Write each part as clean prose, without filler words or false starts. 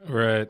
Right.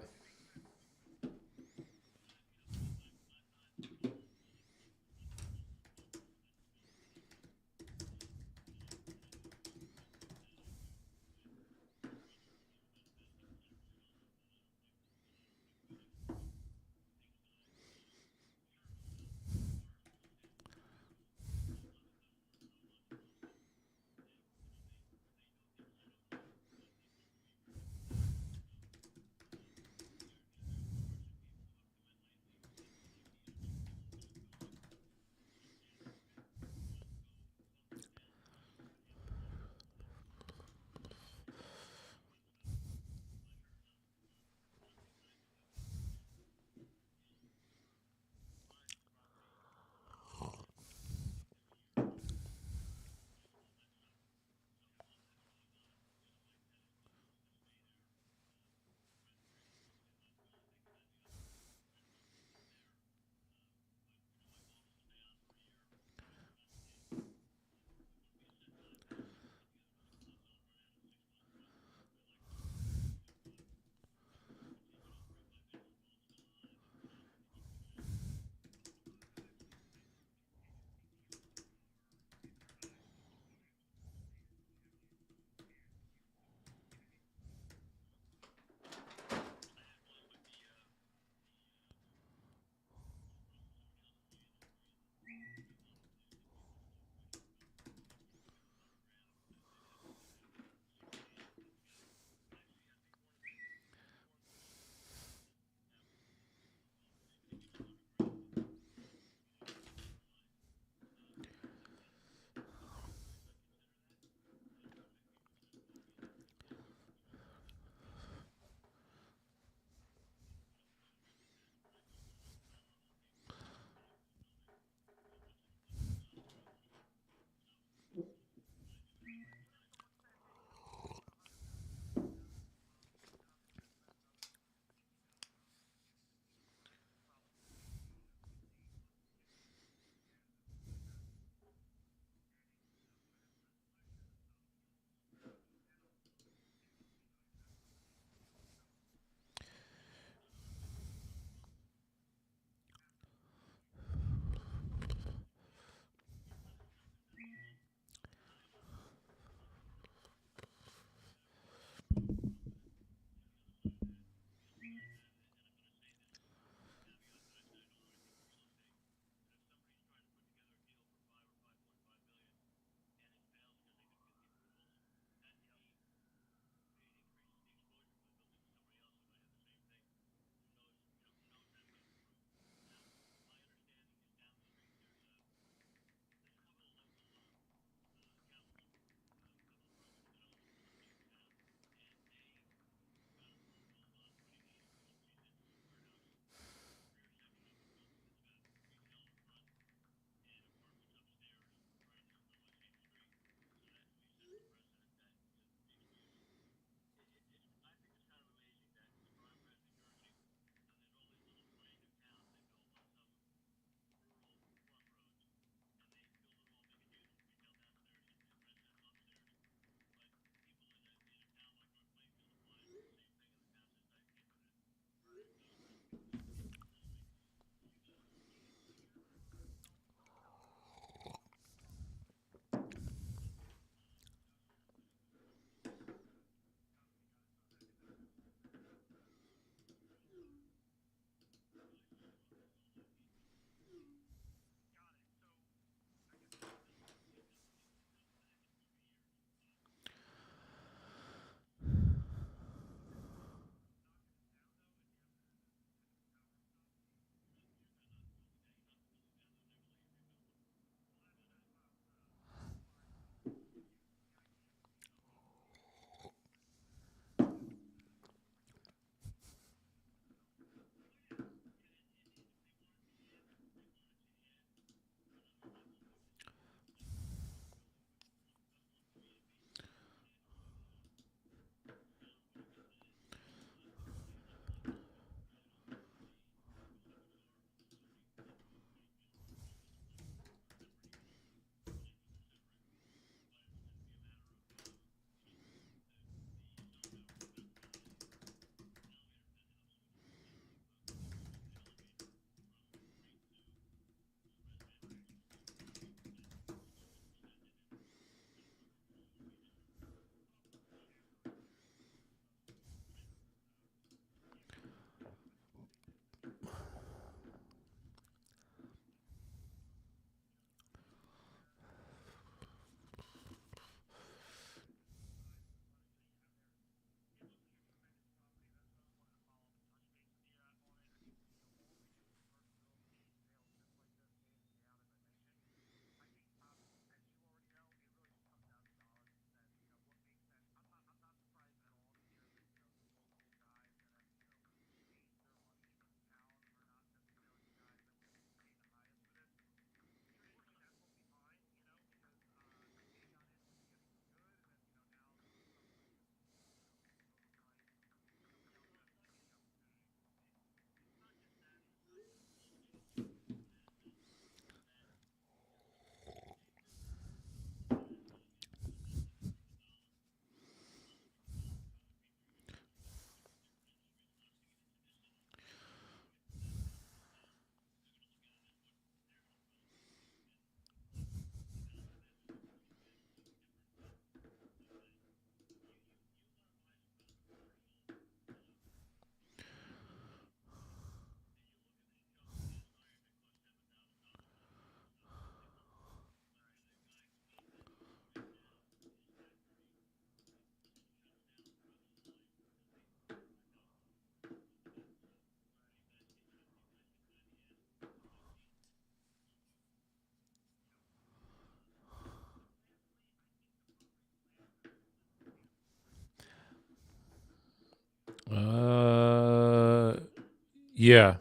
Yeah.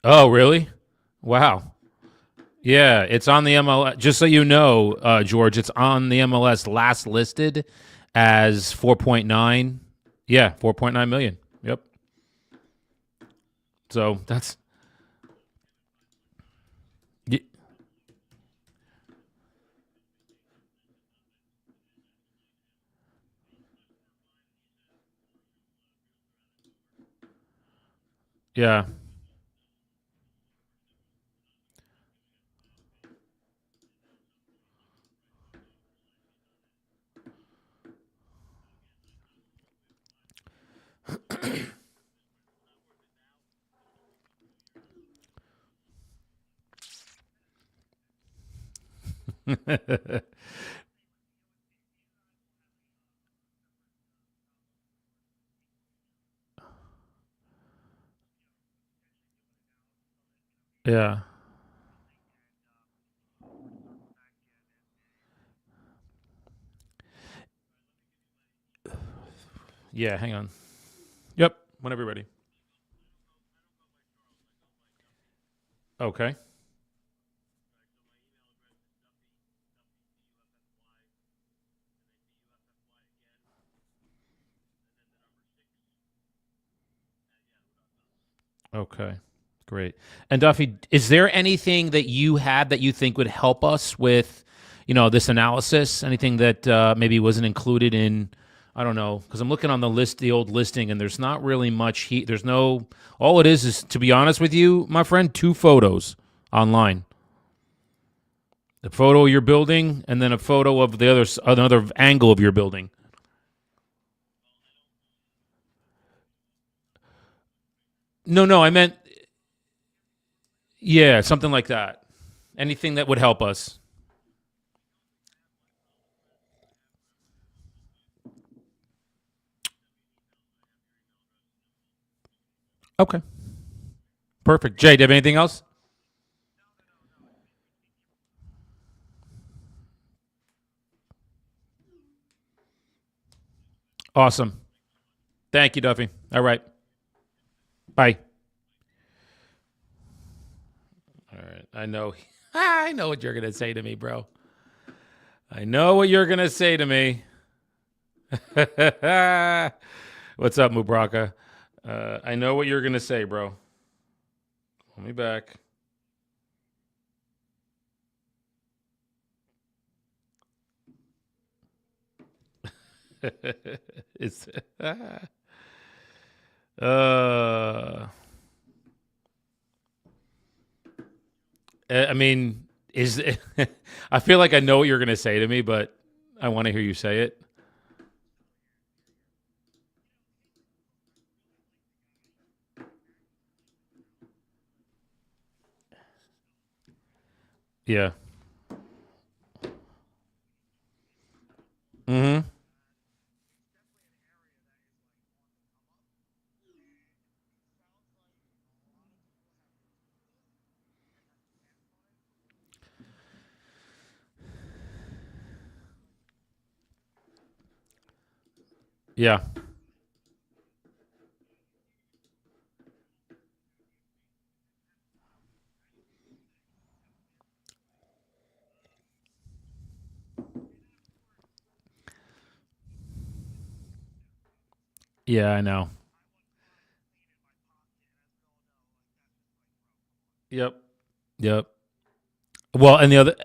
Oh, really? Wow. Yeah, it's on the MLS. Just so you know, George, it's on the MLS last listed as 4.9. Yeah, 4.9 million. Yep. So that's yeah. Yeah. Yeah, hang on. Yep, whenever you're ready. Okay. Okay. Great. And Duffy, is there anything that you had that you think would help us with, this analysis? Anything that maybe wasn't included in, I don't know, because I'm looking on the list, the old listing, and there's not really much heat. There's no, all it is, to be honest with you, my friend, two photos online. The photo of your building, and then a photo of the another angle of your building. No, no, I meant, yeah, something like that. Anything that would help us. Okay. Perfect. Jay, do you have anything else? Awesome. Thank you, Duffy. All right. Bye. All right. I know. I know what you're gonna say to me, bro. I know what you're gonna say to me. What's up, Mubraka? I know what you're gonna say, bro. Call me back. it's uh I mean, is I feel like I know what you're gonna say to me, but I want to hear you say it. Yeah. Mm-hmm. Yeah. Yeah, I know. Yep. Yep. Well, and the other,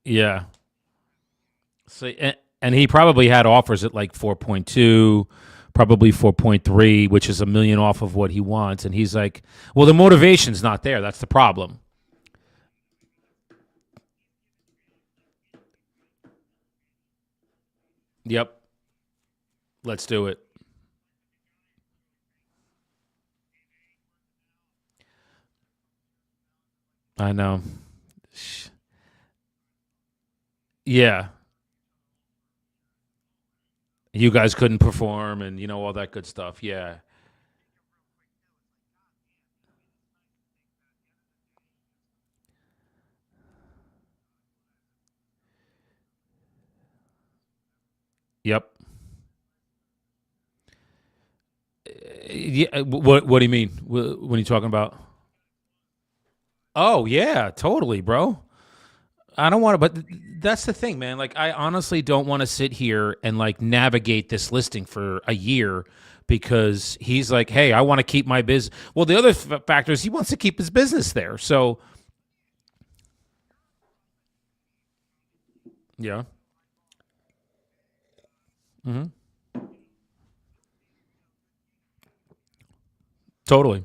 yeah. So, and he probably had offers at like 4.2, probably 4.3, which is a million off of what he wants. And he's like, well, the motivation's not there. That's the problem. Yep. Let's do it. I know. Yeah. You guys couldn't perform and, all that good stuff. Yeah. Yep. Yeah. What do you mean? When you talking about? Oh yeah, totally, bro. I don't want to, but that's the thing, man. Like, I honestly don't want to sit here and like navigate this listing for a year because he's like, hey, I want to keep my business. Well, the other factor is he wants to keep his business there. So, yeah. Hmm. Totally.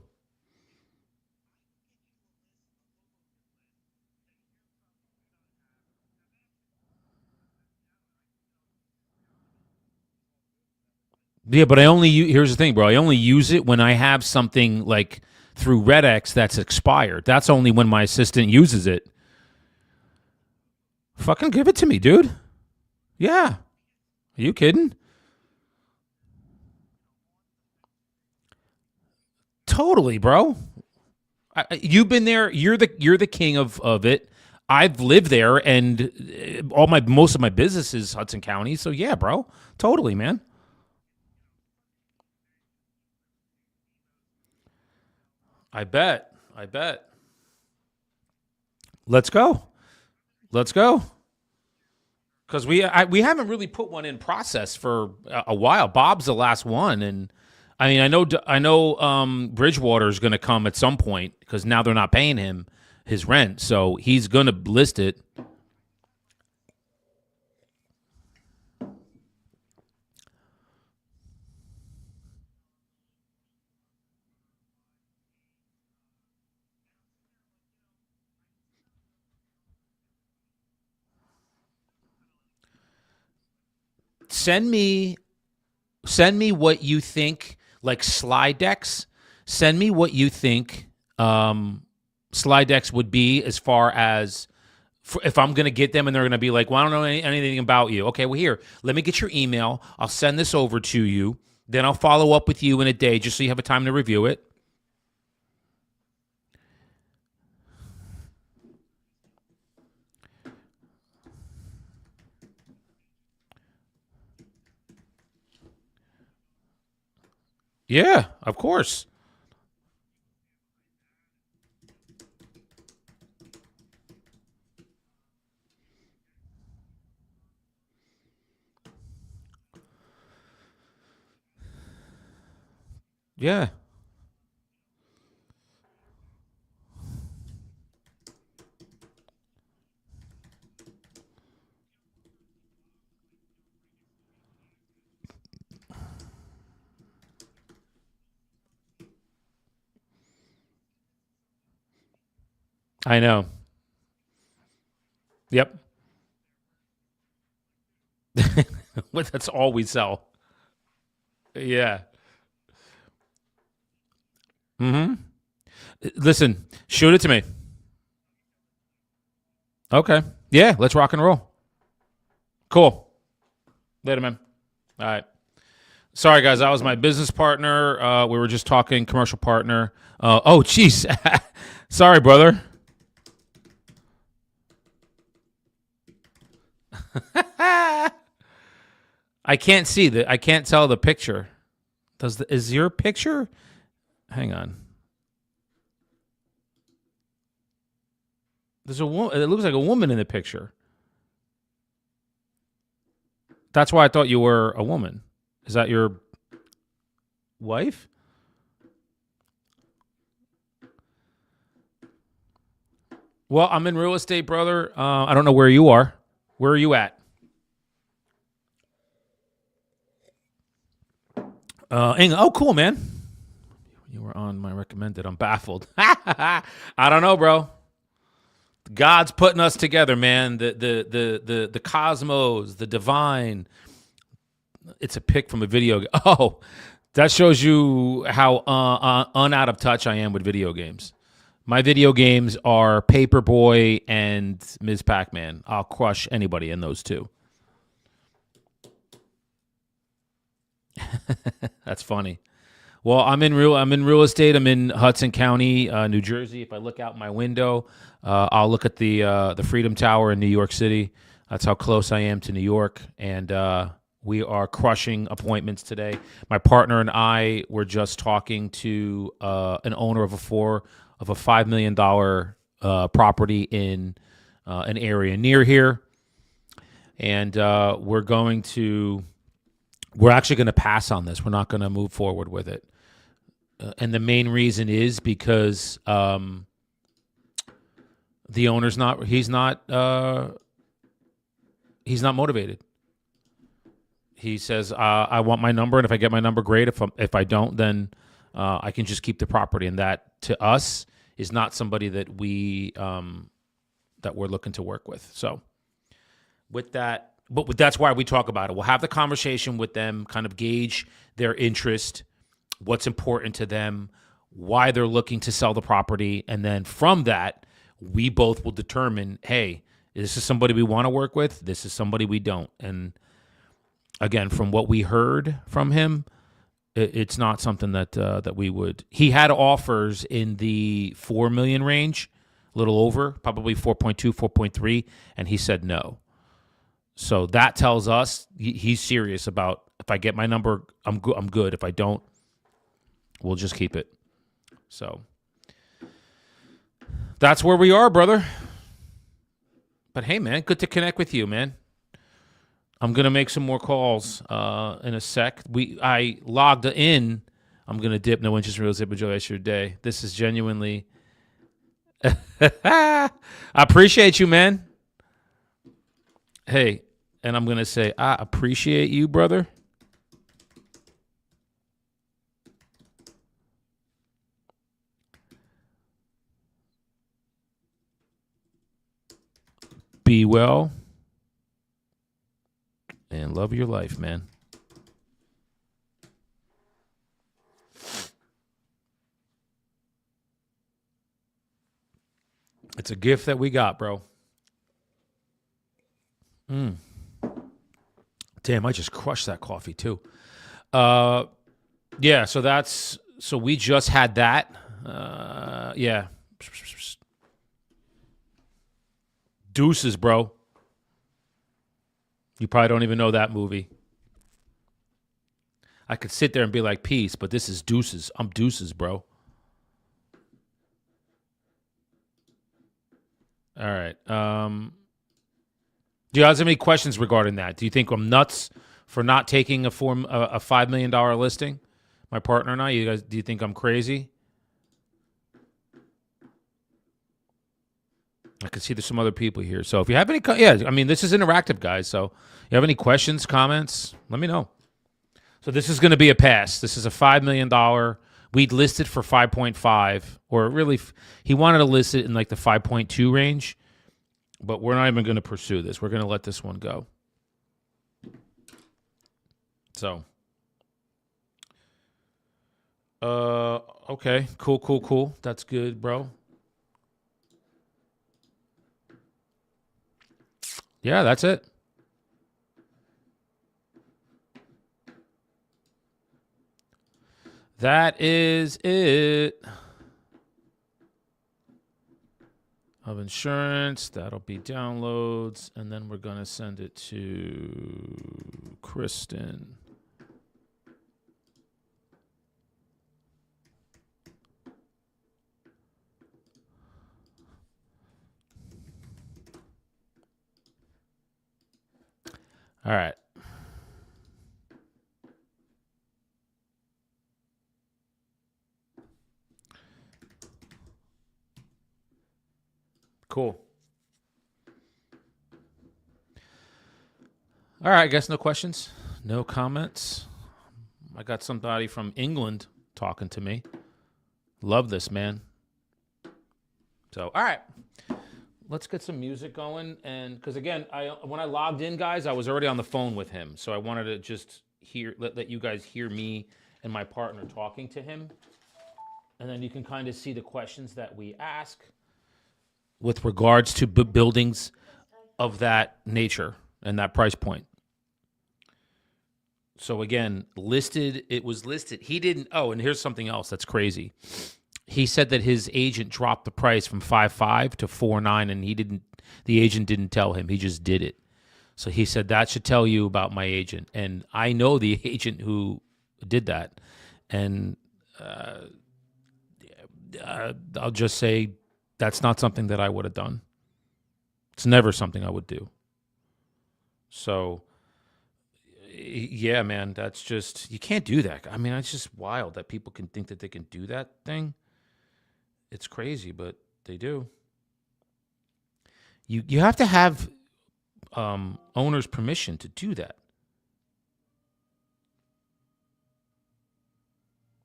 Yeah, but here's the thing, bro. I only use it when I have something like through RedX that's expired. That's only when my assistant uses it. Fucking give it to me, dude. Yeah. Are you kidding? Totally, bro. You've been there. You're the king of it. I've lived there, and all my most of my business is Hudson County. So yeah, bro, totally, man. I bet. I bet. Let's go. Let's go. Because we haven't really put one in process for a while. Bob's the last one, and I mean I know Bridgewater is going to come at some point because now they're not paying him his rent, so he's going to list it. Send me send me what you think, like slide decks. Send me what you think slide decks would be as far as if I'm going to get them and they're going to be like, well, I don't know anything about you. Okay, well, here, let me get your email. I'll send this over to you. Then I'll follow up with you in a day just so you have a time to review it. Yeah, of course. Yeah, I know. Yep. That's all we sell. Yeah. Mm-hmm. Listen, shoot it to me. Okay. Yeah, let's rock and roll. Cool. Later, man. All right. Sorry, guys. That was my business partner. We were just talking commercial partner. Oh, jeez. Sorry, brother. I can't see the. I can't tell the picture. Is your picture? Hang on. There's a woman. It looks like a woman in the picture. That's why I thought you were a woman. Is that your wife? Well, I'm in real estate, brother. I don't know where you are. Where are you at? Oh, cool, man. You were on my recommended. I'm baffled. I don't know, bro. God's putting us together, man. The cosmos, the divine. It's a pic from a video. Oh, that shows you how un out of touch I am with video games. My video games are Paperboy and Ms. Pac-Man. I'll crush anybody in those two. That's funny. Well, I'm in real estate. I'm in Hudson County, New Jersey. If I look out my window, I'll look at the Freedom Tower in New York City. That's how close I am to New York, and We are crushing appointments today. My partner and I were just talking to an owner of a $5 million property in an area near here, and we're actually going to pass on this. We're not going to move forward with it, and the main reason is because the owner's not. He's not motivated. He says, I want my number, and if I get my number, great. If I don't, then I can just keep the property. And that, to us, is not somebody that that we're looking to work with. So with that, that's why we talk about it. We'll have the conversation with them, kind of gauge their interest, what's important to them, why they're looking to sell the property. And then from that, we both will determine, hey, this is somebody we want to work with. This is somebody we don't. And again, from what we heard from him, it's not something that we would. He had offers in the 4 million range, a little over, probably 4.2, 4.3, and he said no. So that tells us he's serious about, if I get my number, I'm good. If I don't, we'll just keep it. So that's where we are, brother. But hey, man, good to connect with you, man. I'm going to make some more calls in a sec. I logged in. I'm going to dip No Interest in Real Estate, but Joe, that's your day. This is genuinely... I appreciate you, man. Hey, and I'm going to say, I appreciate you, brother. Be well. And love your life, man. It's a gift that we got, bro. Damn, I just crushed that coffee too. Yeah, so we just had that. Yeah. Deuces, bro. You probably don't even know that movie. I could sit there and be like, peace, but this is Deuces. I'm Deuces, bro. All right. Do you guys have any questions regarding that? Do you think I'm nuts for not taking a $5 million listing? My partner and I, you guys, do you think I'm crazy? I can see there's some other people here. So if you have any, this is interactive, guys. So you have any questions, comments, let me know. So this is going to be a pass. This is a $5 million. We'd listed for 5.5, or really, he wanted to list it in like the 5.2 range, but we're not even going to pursue this. We're going to let this one go. So, okay, cool. That's good, bro. Yeah, that's it. That is it. Of insurance, that'll be downloads, and then we're going to send it to Kristen. All right. Cool. All right, I guess no questions, no comments. I got somebody from England talking to me. Love this, man. So, all right. Let's get some music going, and because again, when I logged in, guys, I was already on the phone with him, so I wanted to just let you guys hear me and my partner talking to him, and then you can kind of see the questions that we ask with regards to buildings of that nature and that price point. So again, it was listed. He didn't. Oh, and here's something else that's crazy. He said that his agent dropped the price from 5.5 to 4.9, and the agent didn't tell him. He just did it. So he said that should tell you about my agent, and I know the agent who did that, and I'll just say that's not something that I would have done. It's never something I would do. So, yeah, man, that's just, you can't do that. I mean, it's just wild that people can think that they can do that thing. It's crazy, but they do. You have to have owner's permission to do that.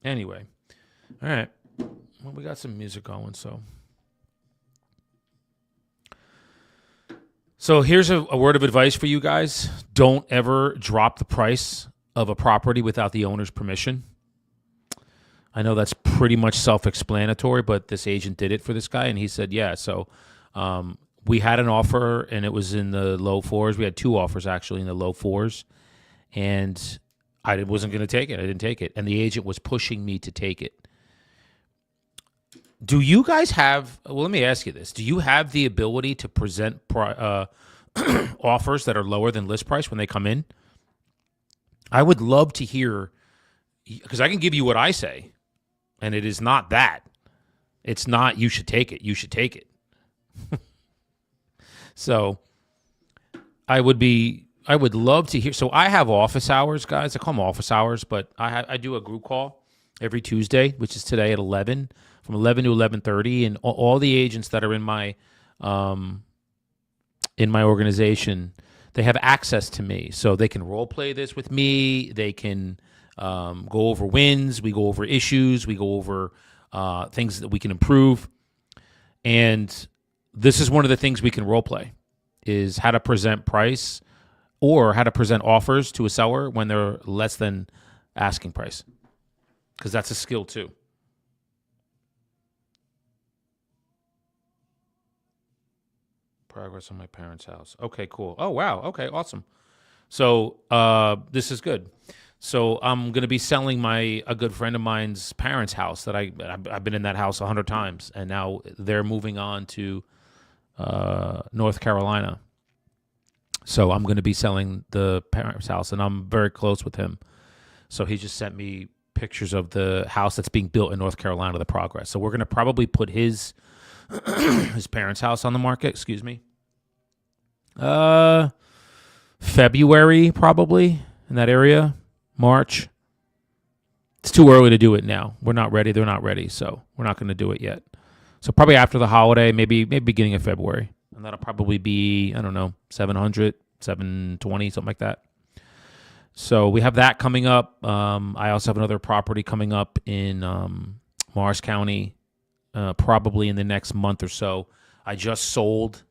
Anyway, all right. Well, we got some music going, So here's a word of advice for you guys. Don't ever drop the price of a property without the owner's permission. I know that's pretty much self-explanatory, but this agent did it for this guy, and he said, yeah. So we had an offer, and it was in the low fours. We had two offers, actually, in the low fours, and I wasn't going to take it. I didn't take it, and the agent was pushing me to take it. Do you guys have, well, let me ask you this. Do you have the ability to present offers that are lower than list price when they come in? I would love to hear, because I can give you what I say, and it is not that. It's not you should take it. You should take it. So I would love to hear. So I have office hours, guys. I call them office hours, but I do a group call every Tuesday, which is today at 11, from 11 to 11:30, and all the agents that are in my organization, they have access to me, so they can role play this with me. They can go over wins. We go over issues. We go over things that we can improve. And this is one of the things we can role play, is how to present price or how to present offers to a seller when they're less than asking price, because that's a skill too. Progress on my parents' house. Okay, cool. Oh, wow. Okay, awesome. So this is good. So I'm going to be selling a good friend of mine's parents' house that I've been in that house 100 times, and now they're moving on to North Carolina. So I'm going to be selling the parents' house, and I'm very close with him. So he just sent me pictures of the house that's being built in North Carolina, the progress. So we're going to probably put his parents' house on the market. Excuse me. February, probably, in that area. March. It's too early to do it now. We're not ready. They're not ready, so we're not going to do it yet. So probably after the holiday, maybe beginning of February. And that'll probably be, I don't know, 700, 720, something like that. So we have that coming up. I also have another property coming up in Morris County, probably in the next month or so. I just sold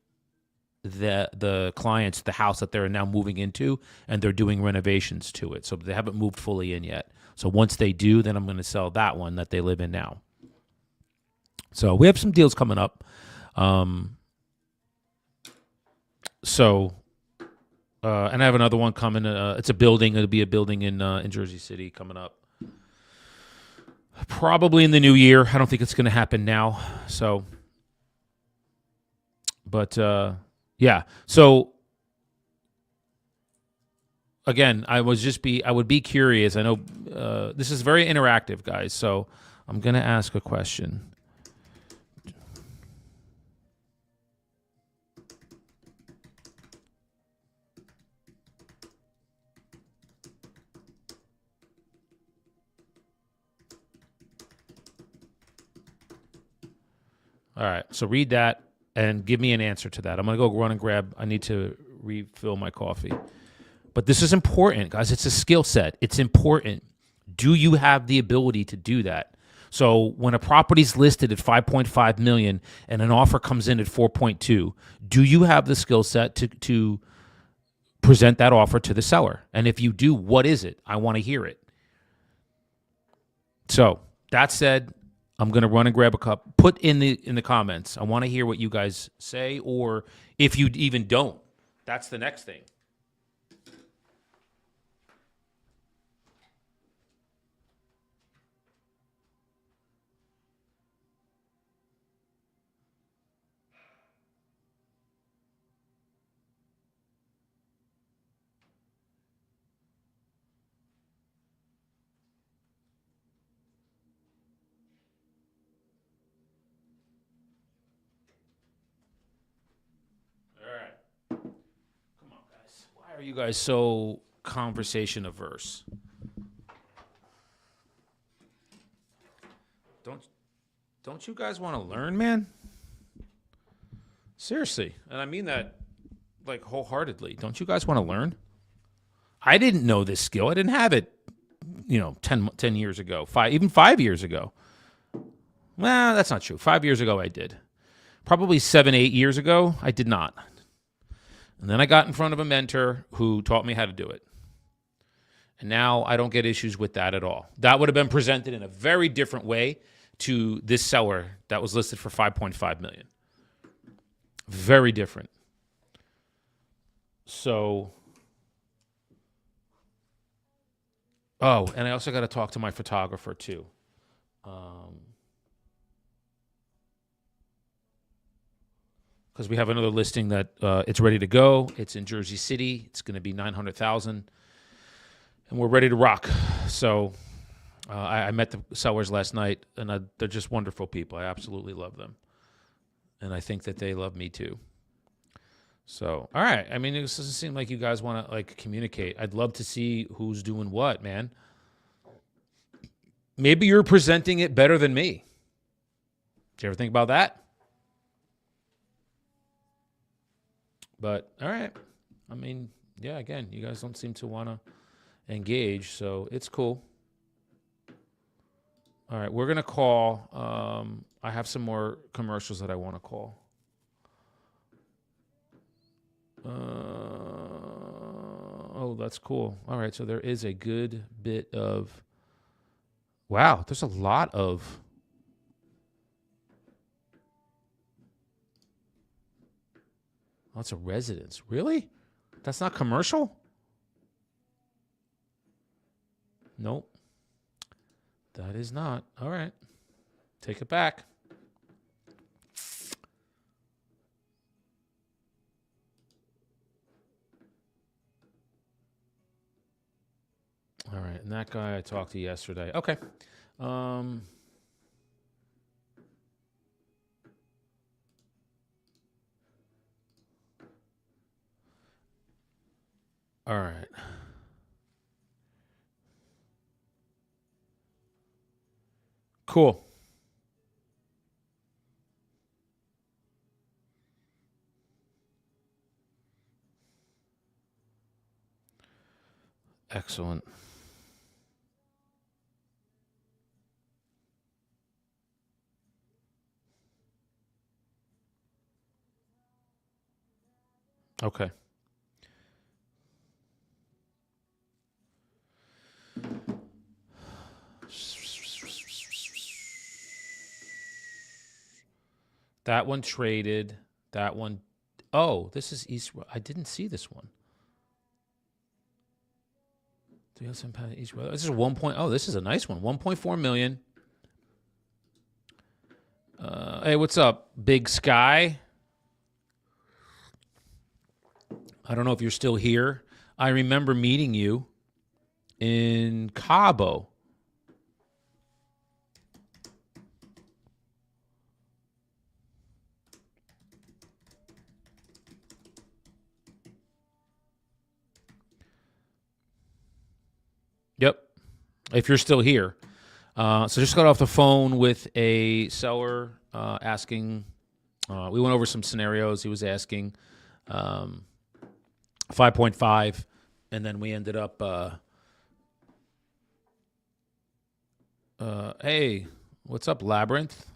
the clients the house that they're now moving into, and they're doing renovations to it. So they haven't moved fully in yet. So once they do, then I'm going to sell that one that they live in now. So we have some deals coming up. And I have another one coming. It's a building. It'll be a building in Jersey City coming up. Probably in the new year. I don't think it's going to happen now. So, but yeah. So again, I would be curious. I know this is very interactive, guys. So I'm going to ask a question. All right. So read that and give me an answer to that. I'm going to go run and grab. I need to refill my coffee. But this is important, guys. It's a skill set. It's important. Do you have the ability to do that? So when a property's listed at 5.5 million and an offer comes in at 4.2, do you have the skill set to present that offer to the seller? And if you do, what is it? I want to hear it. So that said, I'm going to run and grab a cup. Put in the comments. I want to hear what you guys say, or if you even don't. That's the next thing. are you guys so conversation averse? Don't don't you guys want to learn, man? Seriously, and I mean that like wholeheartedly. Don't you guys want to learn? I didn't know this skill. I didn't have it, 10 years ago, even 5 years ago. Well, that's not true. 5 years ago, I did. Probably 7, 8 years ago, I did not. And then I got in front of a mentor who taught me how to do it. And now I don't get issues with that at all. That would have been presented in a very different way to this seller that was listed for $5.5 million. Very different. So, and I also got to talk to my photographer too. Because we have another listing that it's ready to go. It's in Jersey City. It's going to be $900,000, and we're ready to rock. So I met the sellers last night, and they're just wonderful people. I absolutely love them, and I think that they love me too. So, all right. I mean, it doesn't seem like you guys want to like communicate. I'd love to see who's doing what, man. Maybe you're presenting it better than me. Did you ever think about that? But all right. I mean, yeah, again, you guys don't seem to want to engage, so it's cool. All right, we're going to call. I have some more commercials that I want to call. Oh, that's cool. All right, so there is a good bit of. Wow, there's a lot of. Lots of residents. Really? That's not commercial? Nope. That is not. All right. Take it back. All right. And that guy I talked to yesterday. Okay. All right. Cool. Excellent. Okay. That one traded. That one. Oh, this is East. I didn't see this one. East. This is 1. Oh, this is a nice one. 1.4 million. Hey, what's up, Big Sky? I don't know if you're still here. I remember meeting you in Cabo. Yep. If you're still here. So just got off the phone with a seller asking. We went over some scenarios. He was asking 5.5, and then we ended up. Hey, what's up, Labyrinth?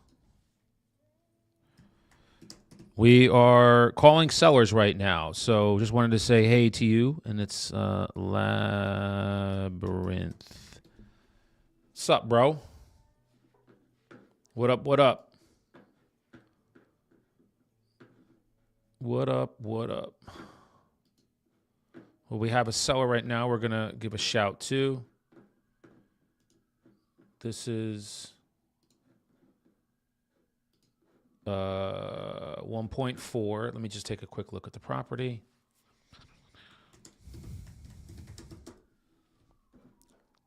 We are calling sellers right now, so just wanted to say hey to you, and it's Labyrinth. What's up, bro? What up, what up? What up, what up? Well, we have a seller right now we're going to give a shout to. This is 1.4. Let me just take a quick look at the property.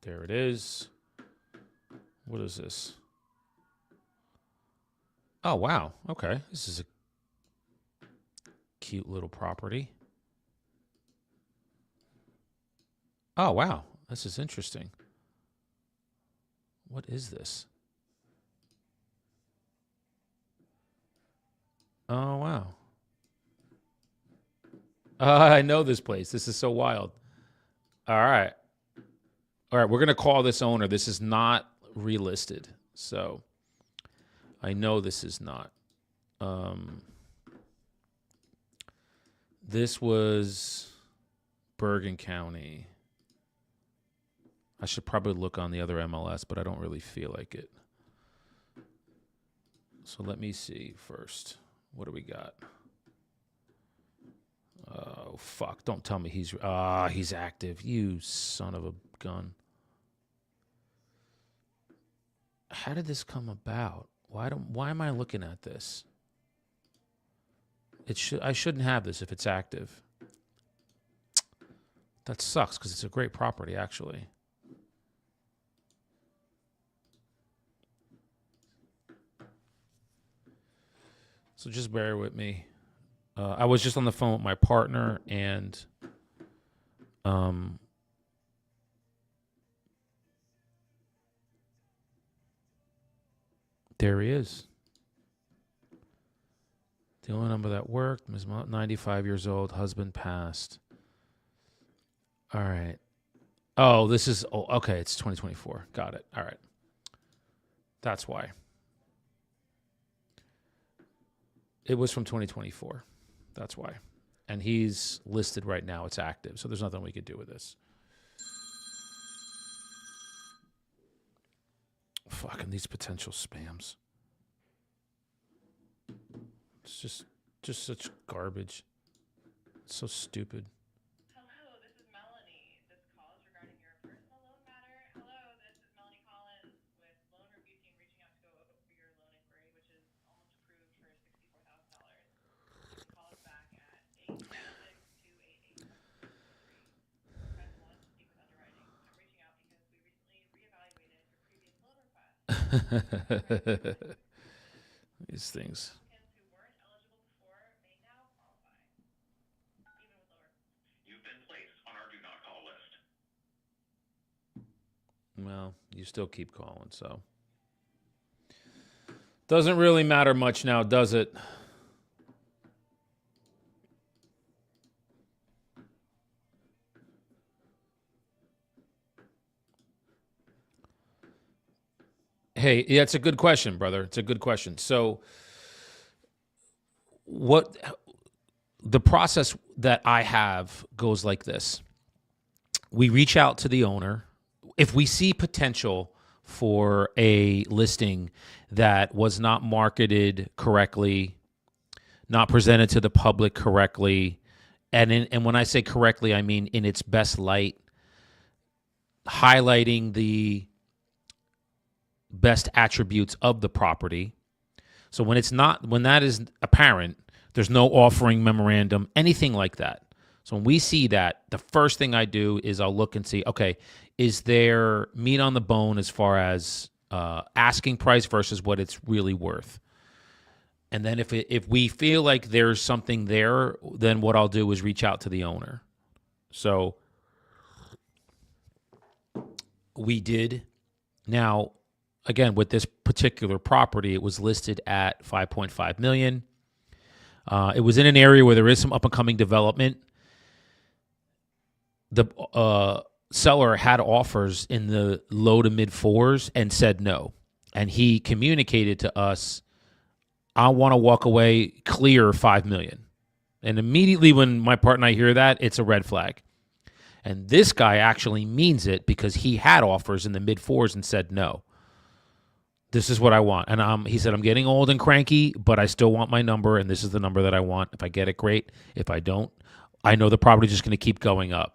There it is. What is this? Oh, wow. Okay. This is a cute little property. Oh, wow. This is interesting. What is this? Oh, wow. I know this place. This is so wild. All right. All right. We're going to call this owner. This is not relisted. So I know this is not. This was Bergen County. I should probably look on the other MLS, but I don't really feel like it. So let me see first. What do we got? Oh, fuck. Don't tell me he's active. You son of a gun. How did this come about? Why am I looking at this? I shouldn't have this if it's active. That sucks because it's a great property, actually. So just bear with me. I was just on the phone with my partner, and there he is. The only number that worked was 95 years old, husband passed. All right. Oh, this is, okay, it's 2024. Got it. All right. That's why. It was from 2024. That's why. And he's listed right now. It's active. So there's nothing we could do with this. Fucking these potential spams. It's just such garbage. It's so stupid. Hello, this is Melanie. This call is regarding your personal loan matter. Hello, this is Melanie Collins with Loan Review Team reaching out to go over your loan inquiry, which is almost approved for $64,000. Call us back at 866-288-7333. Press 1 to speak with underwriting. I'm reaching out because we recently reevaluated your previous loan request. These things. Well, you still keep calling, so. Doesn't really matter much now, does it? Hey, yeah, it's a good question, brother. It's a good question. So, the process that I have goes like this. We reach out to the owner. If we see potential for a listing that was not marketed correctly, not presented to the public correctly, and when I say correctly, I mean in its best light, highlighting the best attributes of the property. So when that is apparent, there's no offering memorandum, anything like that. So when we see that, the first thing I do is I'll look and see, okay, is there meat on the bone as far as asking price versus what it's really worth? And then if we feel like there's something there, then what I'll do is reach out to the owner. So we did. Now, again, with this particular property, it was listed at $5.5 million. It was in an area where there is some up-and-coming development. The seller had offers in the low to mid fours and said no. And he communicated to us, I want to walk away clear $5 million. And immediately when my partner and I hear that, it's a red flag. And this guy actually means it because he had offers in the mid fours and said no. This is what I want. And he said, I'm getting old and cranky, but I still want my number, and this is the number that I want. If I get it, great. If I don't, I know the property is just going to keep going up.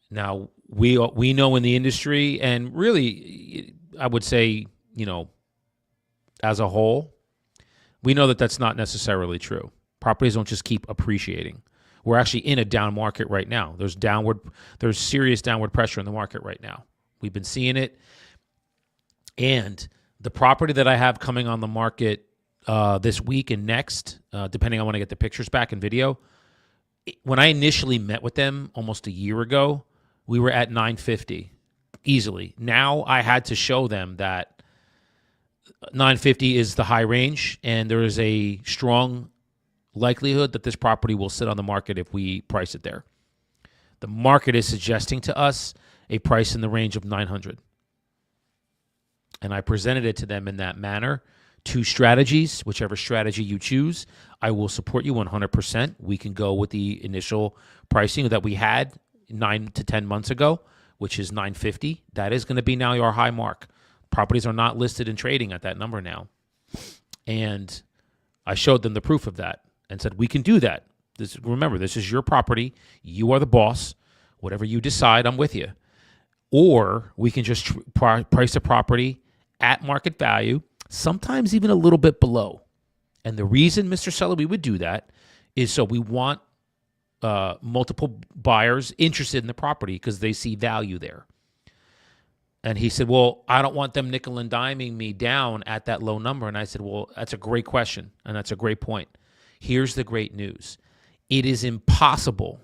Now, we know in the industry, and really, I would say, as a whole, we know that that's not necessarily true. Properties don't just keep appreciating. We're actually in a down market right now. There's serious downward pressure in the market right now. We've been seeing it. And the property that I have coming on the market this week and next, depending on when I get the pictures back and video, when I initially met with them almost a year ago, we were at 950 easily. Now I had to show them that 950 is the high range, and there is a strong likelihood that this property will sit on the market if we price it there. The market is suggesting to us a price in the range of 900. And I presented it to them in that manner. 2 strategies, whichever strategy you choose, I will support you 100%. We can go with the initial pricing that we had 9 to 10 months ago, which is 950. That is going to be now your high mark. Properties are not listed and trading at that number now. And I showed them the proof of that and said, we can do that. Remember, this is your property. You are the boss. Whatever you decide, I'm with you. Or we can just price a property at market value, sometimes even a little bit below. And the reason, Mr. Seller, we would do that is so we want multiple buyers interested in the property because they see value there. And he said, well, I don't want them nickel and diming me down at that low number. And I said, well, that's a great question, and that's a great point. Here's the great news. It is impossible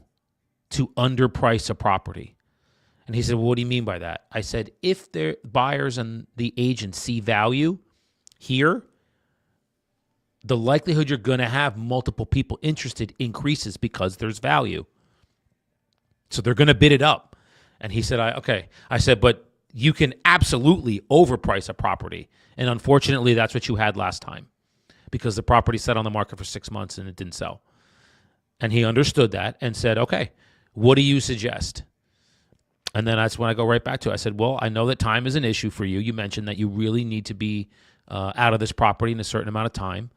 to underprice a property. And he said, well, what do you mean by that? I said, if the buyers and the agents see value here, the likelihood you're going to have multiple people interested increases because there's value. So they're going to bid it up. And he said, okay. I said, but you can absolutely overprice a property. And unfortunately, that's what you had last time because the property sat on the market for 6 months and it didn't sell. And he understood that and said, okay, what do you suggest? And then that's when I go right back to it. I said, well, I know that time is an issue for you. You mentioned that you really need to be out of this property in a certain amount of time.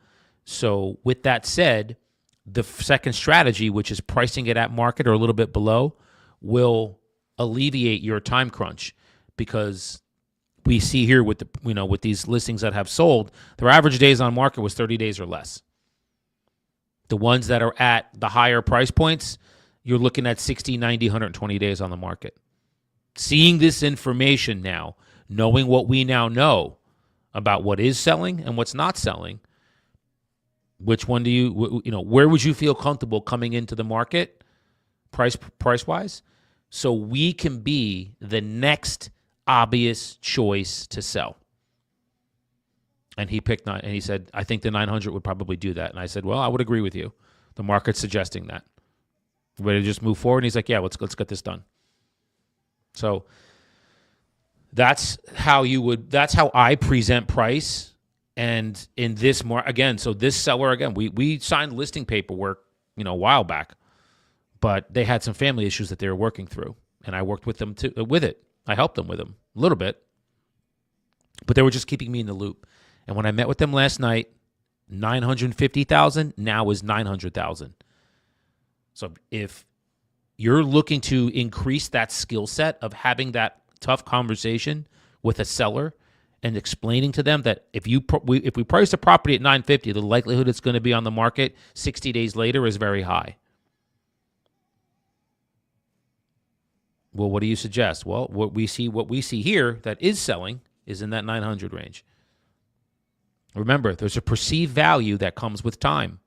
So with that said, the second strategy, which is pricing it at market or a little bit below, will alleviate your time crunch because we see here with with these listings that have sold, their average days on market was 30 days or less. The ones that are at the higher price points, you're looking at 60, 90, 120 days on the market. Seeing this information now, knowing what we now know about what is selling and what's not selling, which one do where would you feel comfortable coming into the market price-wise? So we can be the next obvious choice to sell. And he picked 9, and he said, I think the 900 would probably do that. And I said, well, I would agree with you. The market's suggesting that. Ready to just move forward? And he's like, yeah, let's get this done. So that's how I present price. And in this again, so this seller, again, we signed listing paperwork, a while back, but they had some family issues that they were working through. And I worked with them with it. I helped them with them a little bit, but they were just keeping me in the loop. And when I met with them last night, 950,000 now is 900,000. So if you're looking to increase that skill set of having that tough conversation with a seller and explaining to them that if we price a property at 950, the likelihood it's going to be on the market 60 days later is very high. Well, what do you suggest? Well, what we see here that is selling is in that 900 range. Remember, there's a perceived value that comes with time.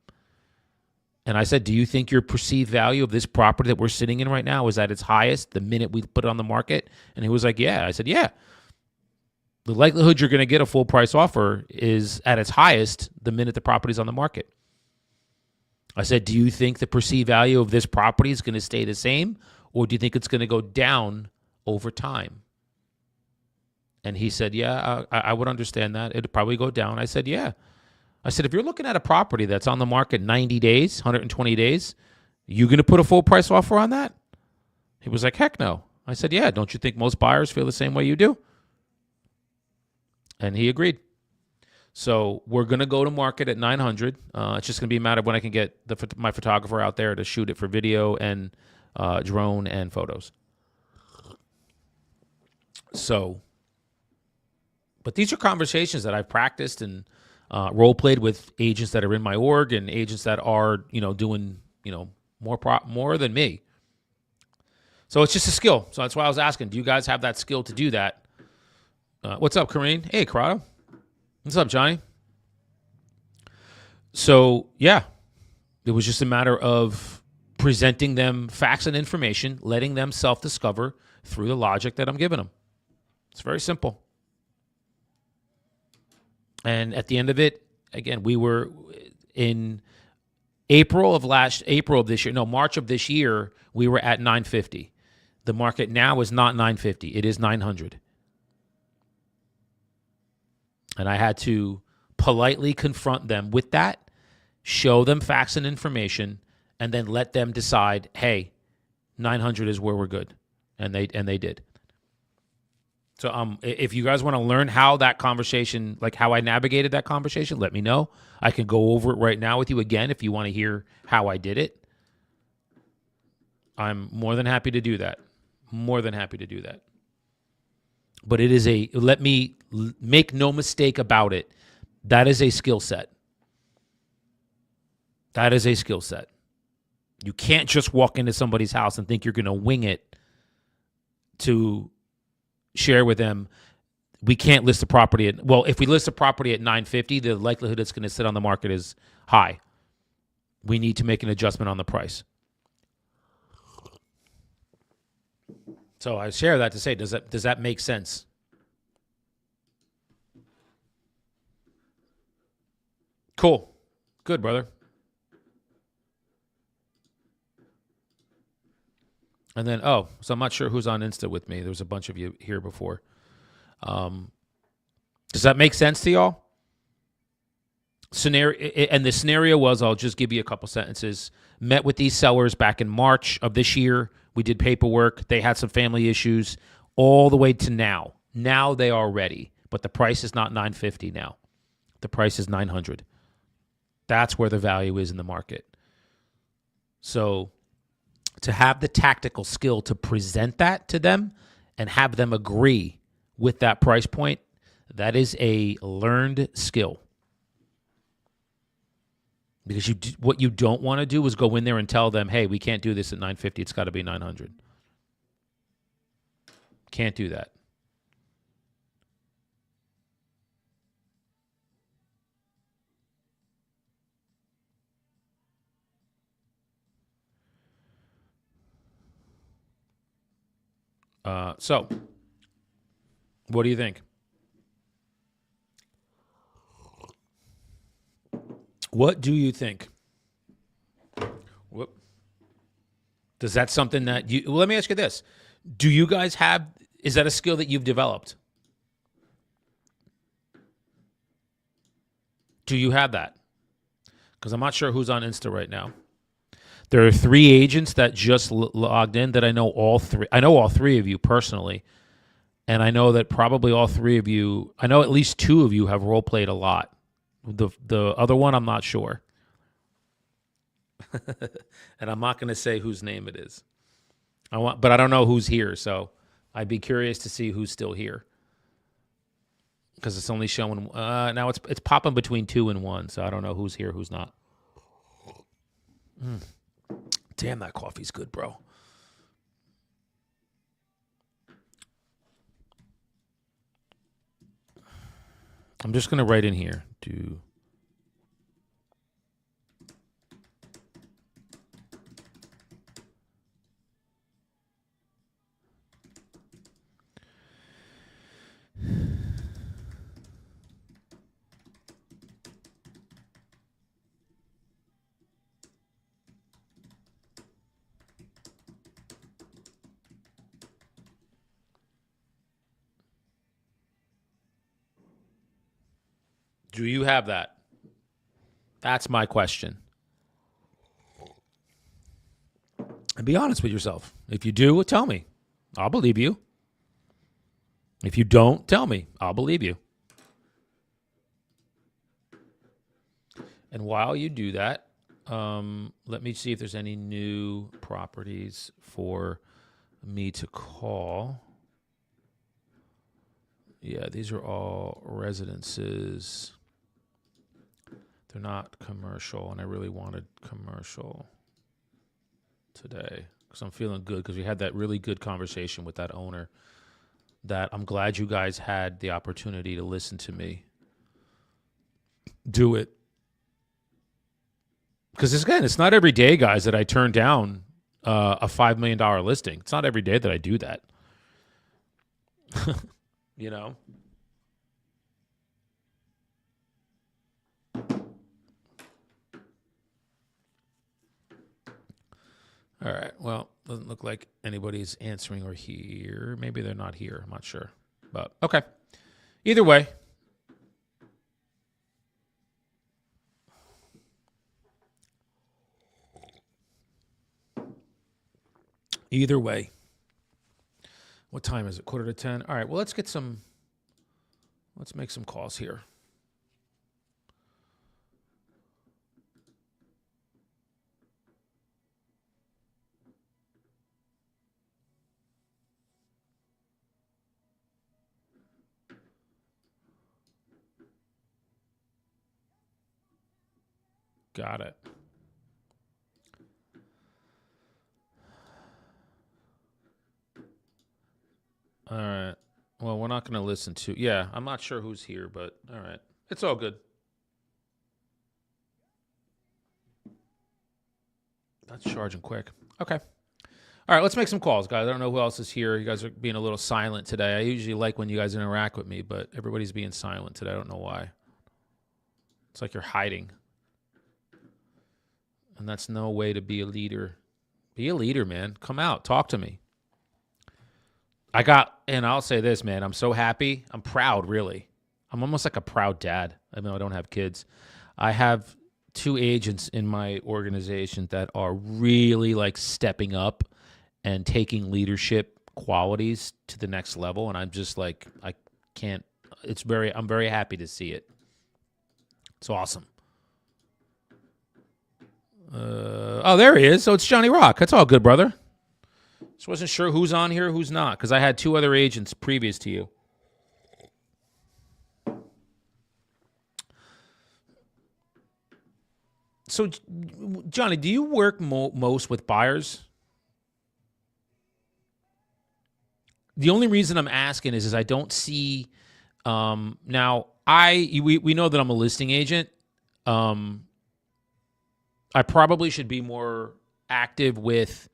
And I said, do you think your perceived value of this property that we're sitting in right now is at its highest the minute we put it on the market? And he was like, yeah. I said, yeah. The likelihood you're going to get a full price offer is at its highest the minute the property's on the market. I said, do you think the perceived value of this property is going to stay the same, or do you think it's going to go down over time? And he said, yeah, I would understand that. It'd probably go down. I said, yeah. I said, if you're looking at a property that's on the market 90 days, 120 days, you going to put a full price offer on that? He was like, heck no. I said, yeah, don't you think most buyers feel the same way you do? And he agreed. So we're going to go to market at 900. It's just going to be a matter of when I can get my photographer out there to shoot it for video and drone and photos. So, but these are conversations that I've practiced and role played with agents that are in my org and agents that are, doing, more than me. So it's just a skill. So that's why I was asking, do you guys have that skill to do that? What's up, Kareen? Hey, Corrado. What's up, Johnny? So, yeah, it was just a matter of presenting them facts and information, letting them self-discover, through the logic that I'm giving them. It's very simple. And at the end of it, again, we were in March of this year, we were at 950. The market now is not 950. It is 900. And I had to politely confront them with that, show them facts and information, and then let them decide, hey, 900 is where we're good. And they did. So if you guys want to learn how that conversation, like how I navigated that conversation, let me know. I can go over it right now with you again if you want to hear how I did it. I'm more than happy to do that. More than happy to do that. But it is let me make no mistake about it, that is a skill set. That is a skill set. You can't just walk into somebody's house and think you're going to wing it to share with them, we can't list the property at, well, if we list the property at 950, the likelihood it's going to sit on the market is high. We need to make an adjustment on the price. So I share that to say, does that make sense? Cool. Good, brother. And then, so I'm not sure who's on Insta with me. There was a bunch of you here before. Does that make sense to y'all? And the scenario was, I'll just give you a couple sentences. Met with these sellers back in March of this year. We did paperwork. They had some family issues all the way to now. Now they are ready, but the price is not 950 now. The price is 900. That's where the value is in the market. So to have the tactical skill to present that to them and have them agree with that price point, that is a learned skill. Because what you don't want to do is go in there and tell them, hey, we can't do this at 950. It's got to be 900. Can't do that. So, what do you think? What do you think? Whoop. Does that something that you, well, let me ask you this. Do you guys have, is that a skill that you've developed? Do you have that? Because I'm not sure who's on Insta right now. There are 3 agents that just logged in that I know all three. I know all 3 of you personally. And I know that probably all 3 of you, I know at least 2 of you have role played a lot. The other one, I'm not sure. And I'm not going to say whose name it is. But I don't know who's here, so I'd be curious to see who's still here. Because it's only showing, now it's popping between 2 and 1, so I don't know who's here, who's not. Damn, that coffee's good, bro. I'm just going to write in here. Do you have that? That's my question. And be honest with yourself. If you do, tell me. I'll believe you. If you don't, tell me. I'll believe you. And while you do that, let me see if there's any new properties for me to call. Yeah, these are all residences. They're not commercial, and I really wanted commercial today because I'm feeling good because we had that really good conversation with that owner that I'm glad you guys had the opportunity to listen to me do it. Because again, it's not every day, guys, that I turn down a $5 million listing. It's not every day that I do that. You know? All right. Well, doesn't look like anybody's answering or here. Maybe they're not here. I'm not sure. But okay. Either way. Either way. What time is it? 9:45. All right. Well, let's make some calls here. Got it. All right. Well, we're not going to listen to. Yeah, I'm not sure who's here, but all right. It's all good. That's charging quick. Okay. All right, let's make some calls, guys. I don't know who else is here. You guys are being a little silent today. I usually like when you guys interact with me, but everybody's being silent today. I don't know why. It's like you're hiding. And that's no way to be a leader. Be a leader, man. Come out. Talk to me. And I'll say this, man. I'm so happy. I'm proud, really. I'm almost like a proud dad, even though I don't have kids. I have 2 agents in my organization that are really like stepping up and taking leadership qualities to the next level. And I'm just like, I'm very happy to see it. It's awesome. Oh, there he is. So it's Johnny Rock. That's all good, brother. Just wasn't sure who's on here, who's not, because I had 2 other agents previous to you. So, Johnny, do you work most with buyers? The only reason I'm asking is I don't see. Now, we know that I'm a listing agent. I probably should be more active with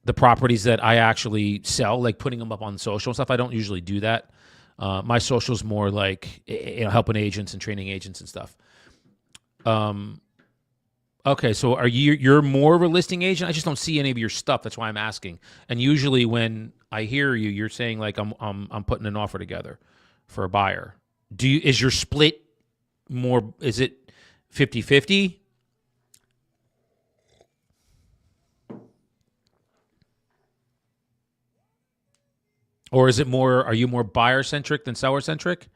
the properties that I actually sell, like putting them up on social and stuff. I don't usually do that. My social is more like helping agents and training agents and stuff. Okay, so you're more of a listing agent? I just don't see any of your stuff. That's why I'm asking. And usually when I hear you, you're saying like I'm putting an offer together for a buyer. Is your split more, is it 50-50? Or are you more buyer centric than seller centric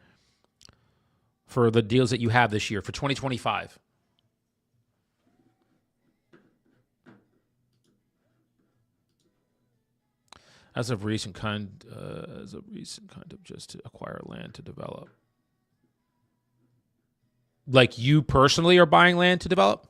for the deals that you have this year for 2025? As of recent kind of just to acquire land to develop. Like you personally are buying land to develop?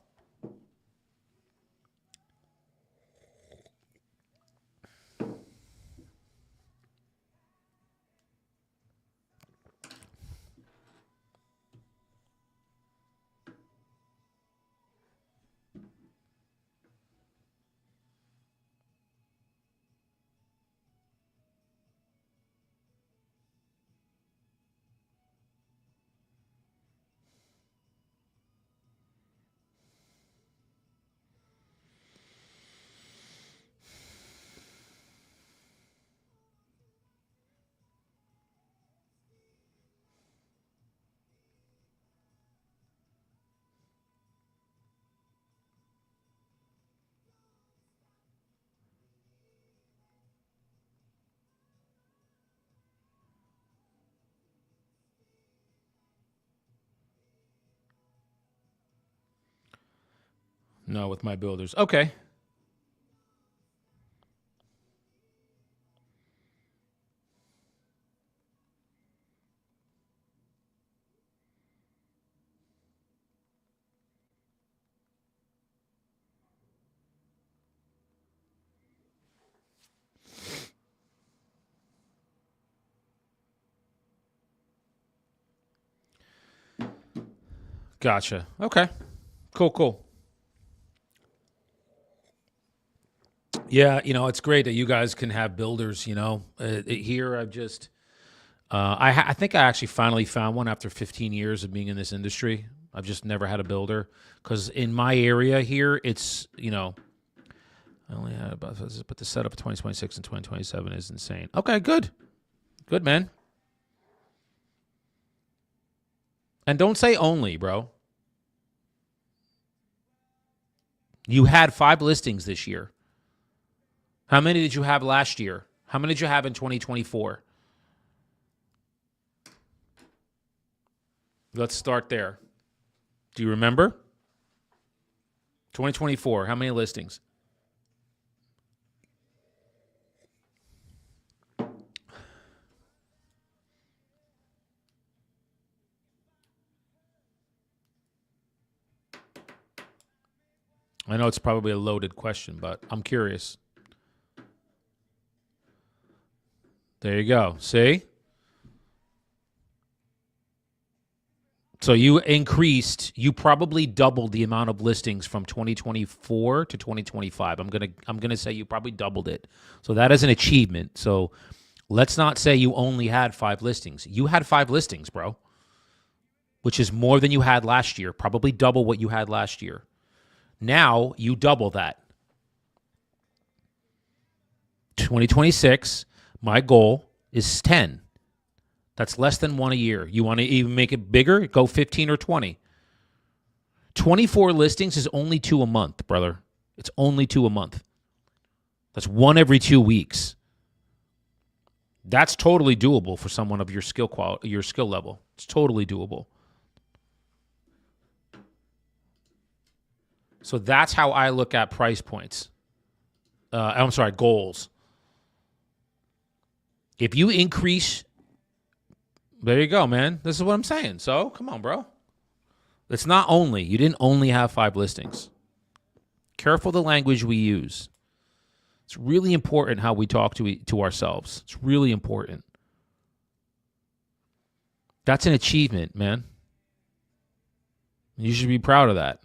No, with my builders. Okay. Gotcha. Okay. Cool. Yeah, it's great that you guys can have builders. Here I've just, I think I actually finally found one after 15 years of being in this industry. I've just never had a builder because in my area here, it's I only had about, but the setup of 2026 and 2027 is insane. Okay, good, man. And don't say only, bro. You had 5 listings this year. How many did you have last year? How many did you have in 2024? Let's start there. Do you remember? 2024, how many listings? I know it's probably a loaded question, but I'm curious. There you go. See? So you probably doubled the amount of listings from 2024 to 2025. I'm going to say you probably doubled it. So that is an achievement. So let's not say you only had 5 listings. You had 5 listings, bro, which is more than you had last year, probably double what you had last year. Now you double that. 2026, my goal is 10. That's less than 1 a year. You want to even make it bigger? Go 15 or 20. 24 listings is only 2 a month, brother. It's only 2 a month. That's 1 every 2 weeks. That's totally doable for someone of your skill level. It's totally doable. So that's how I look at price points. Goals. If you increase, there you go, man. This is what I'm saying. So come on, bro. It's not only, you didn't only have 5 listings. Careful the language we use. It's really important how we talk to ourselves. It's really important. That's an achievement, man. You should be proud of that.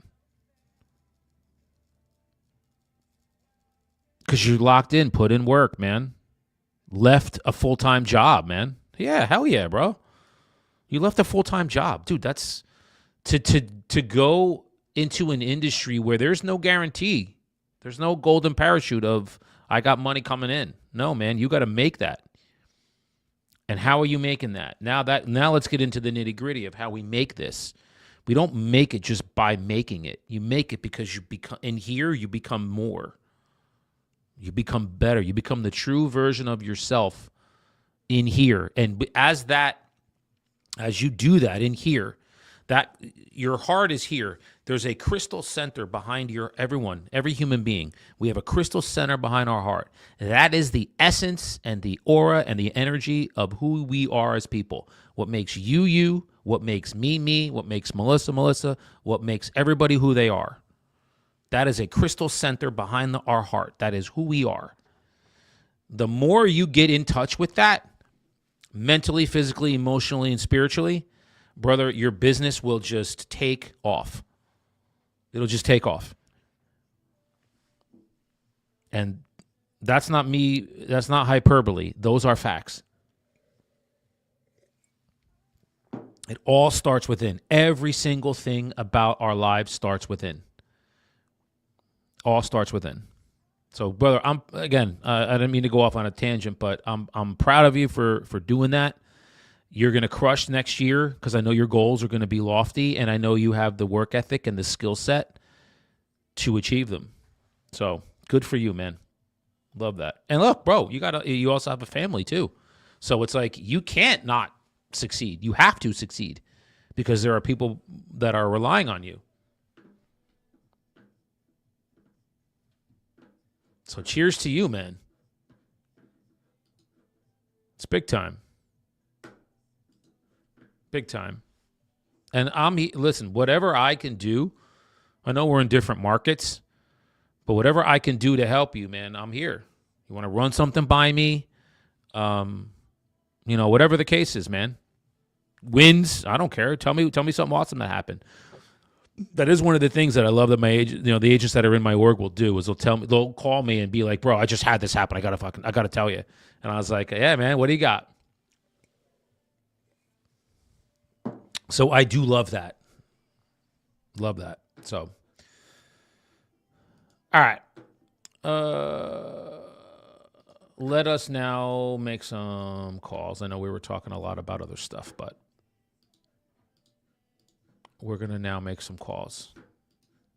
Because you're locked in, put in work, man. Left a full-time job, man. Yeah, hell yeah, bro. You left a full-time job. Dude, that's to go into an industry where there's no guarantee. There's no golden parachute of I got money coming in. No, man, you got to make that. And how are you making that? Now let's get into the nitty-gritty of how we make this. We don't make it just by making it. You make it because you become more. You become better. You become the true version of yourself in here. And as you do that in here, that your heart is here. There's a crystal center behind every human being. We have a crystal center behind our heart. That is the essence and the aura and the energy of who we are as people. What makes you, you, what makes me, what makes Melissa, what makes everybody who they are. That is a crystal center behind our heart. That is who we are. The more you get in touch with that, mentally, physically, emotionally, and spiritually, brother, your business will just take off. It'll just take off. And that's not me. That's not hyperbole. Those are facts. It all starts within. Every single thing about our lives starts within. All starts within. So, brother, I didn't mean to go off on a tangent, but I'm proud of you for doing that. You're going to crush next year because I know your goals are going to be lofty, and I know you have the work ethic and the skill set to achieve them. So, good for you, man. Love that. And look, bro, you also have a family too. So it's like you can't not succeed. You have to succeed because there are people that are relying on you. So cheers to you, man. It's big time. Big time. And listen, whatever I can do, I know we're in different markets, but whatever I can do to help you, man, I'm here. You want to run something by me? Whatever the case is, man. Wins, I don't care. Tell me something awesome that happened. That is one of the things that I love that my agent, the agents that are in my org will do is they'll call me and be like, bro, I just had this happen. I gotta tell you. And I was like, yeah, man, what do you got? So I do love that. Love that. So, all right. Let us now make some calls. I know we were talking a lot about other stuff, but we're going to now make some calls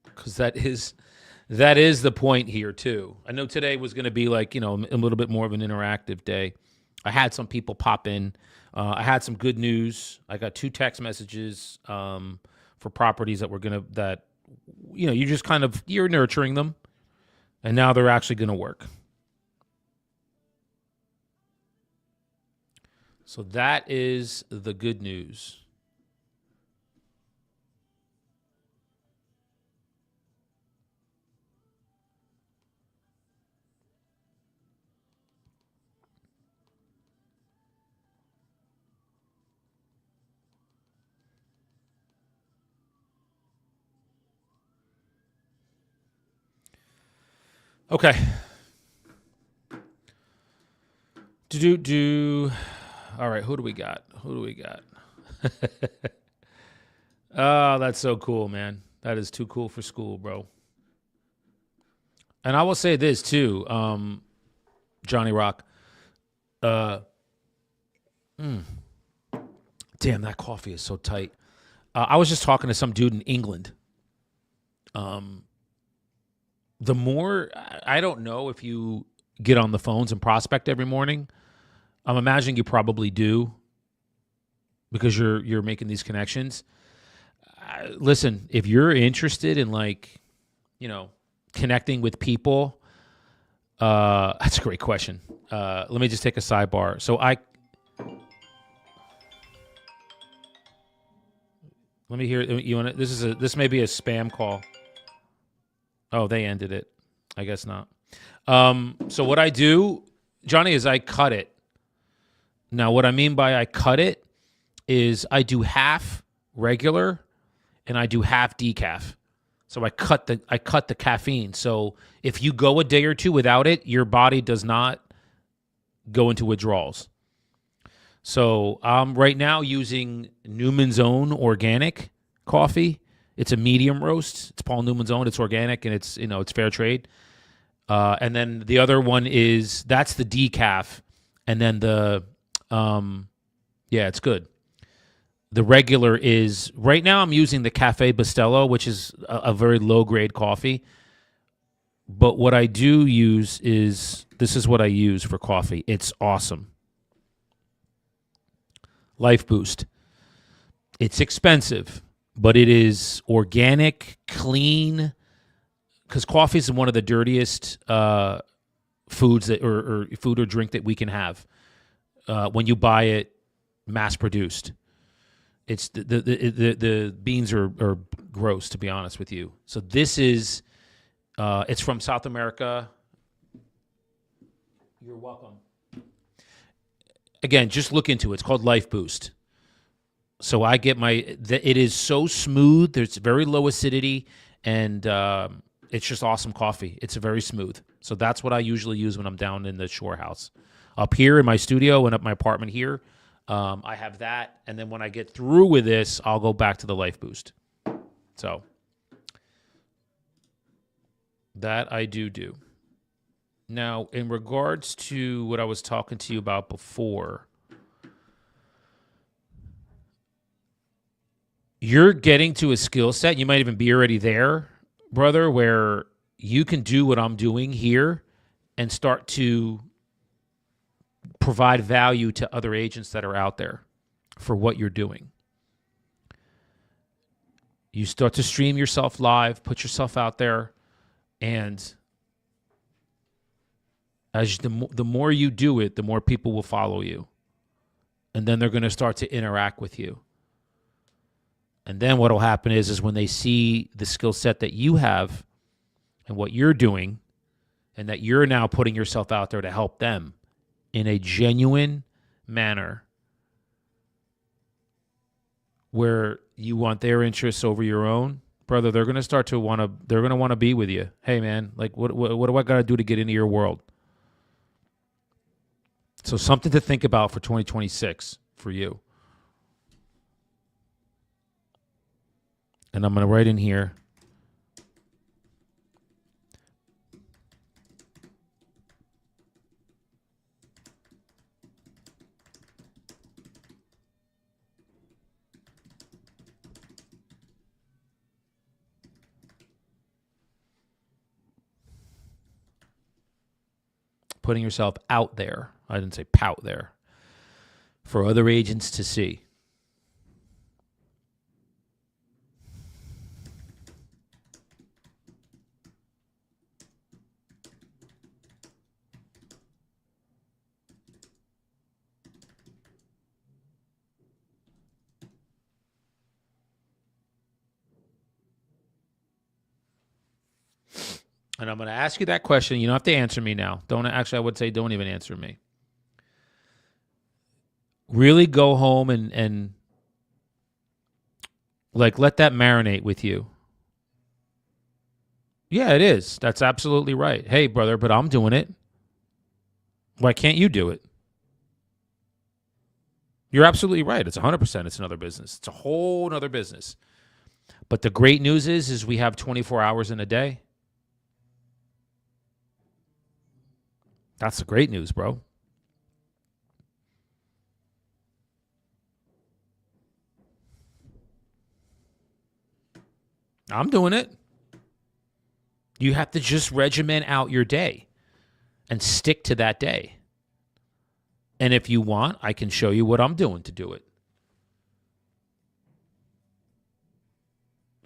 because that is the point here too. I know today was going to be like, a little bit more of an interactive day. I had some people pop in. I had some good news. I got 2 text messages for properties that you just you're nurturing them, and now they're actually going to work. So that is the good news. Okay. All right, who do we got? Oh, that's so cool, man. That is too cool for school, bro. And I will say this too, Johnny Rock. Damn, that coffee is so tight. I was just talking to some dude in England. The more, I don't know if you get on the phones and prospect every morning. I'm imagining you probably do because you're making these connections. Listen, if you're interested in connecting with people, that's a great question. Let me just take a sidebar. So let me hear you want this may be a spam call. Oh, they ended it. I guess not. So what I do, Johnny, is I cut it. Now, what I mean by I cut it is I do half regular and I do half decaf. So I cut the caffeine. So if you go a day or two without it, your body does not go into withdrawals. So I'm right now using Newman's Own organic coffee. It's a medium roast. It's Paul Newman's Own. It's organic and it's fair trade. And then the other one that's the decaf, and then it's good. The regular is right now I'm using the Cafe Bustelo, which is a very low grade coffee. But what I do use this is what I use for coffee. It's awesome. Life Boost. It's expensive, but it is organic, clean. Because coffee is one of the dirtiest foods or food or drink that we can have when you buy it mass produced. It's the beans are gross, to be honest with you. So this is it's from South America. You're welcome. Again, just look into it. It's called Life Boost. So I get it is so smooth. There's very low acidity, and it's just awesome coffee. It's very smooth. So that's what I usually use when I'm down in the shore house. Up here in my studio and up my apartment here, I have that. And then when I get through with this, I'll go back to the Life Boost. So that I do. Now, in regards to what I was talking to you about before, you're getting to a skill set. You might even be already there, brother, where you can do what I'm doing here and start to provide value to other agents that are out there for what you're doing. You start to stream yourself live, put yourself out there, and as the more you do it, the more people will follow you. And then they're going to start to interact with you. And then what will happen is when they see the skill set that you have and what you're doing, and that you're now putting yourself out there to help them in a genuine manner where you want their interests over your own, brother, they're going to start to want to, they're going to want to be with you. Hey, man, like, what do I got to do to get into your world? So something to think about for 2026 for you. And I'm going to write in here. Putting yourself out there. I didn't say pout there. For other agents to see. And I'm going to ask you that question. You don't have to answer me now. Don't actually, I would say don't even answer me. Really go home and like let that marinate with you. Yeah, it is. That's absolutely right. Hey, brother, but I'm doing it. Why can't you do it? You're absolutely right. It's 100%. It's another business. It's a whole other business. But the great news is we have 24 hours in a day. That's the great news, bro. I'm doing it. You have to just regiment out your day and stick to that day. And if you want, I can show you what I'm doing to do it.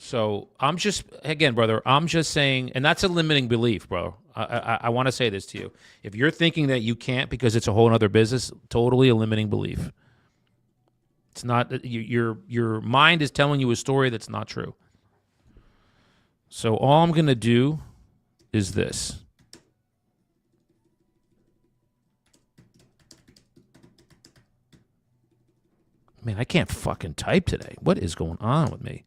So I'm just, again, brother, I'm just saying, and that's a limiting belief, bro. I want to say this to you. If you're thinking that you can't because it's a whole other business, totally a limiting belief. It's not, your mind is telling you a story that's not true. So all I'm going to do is this. Man, I can't fucking type today. What is going on with me?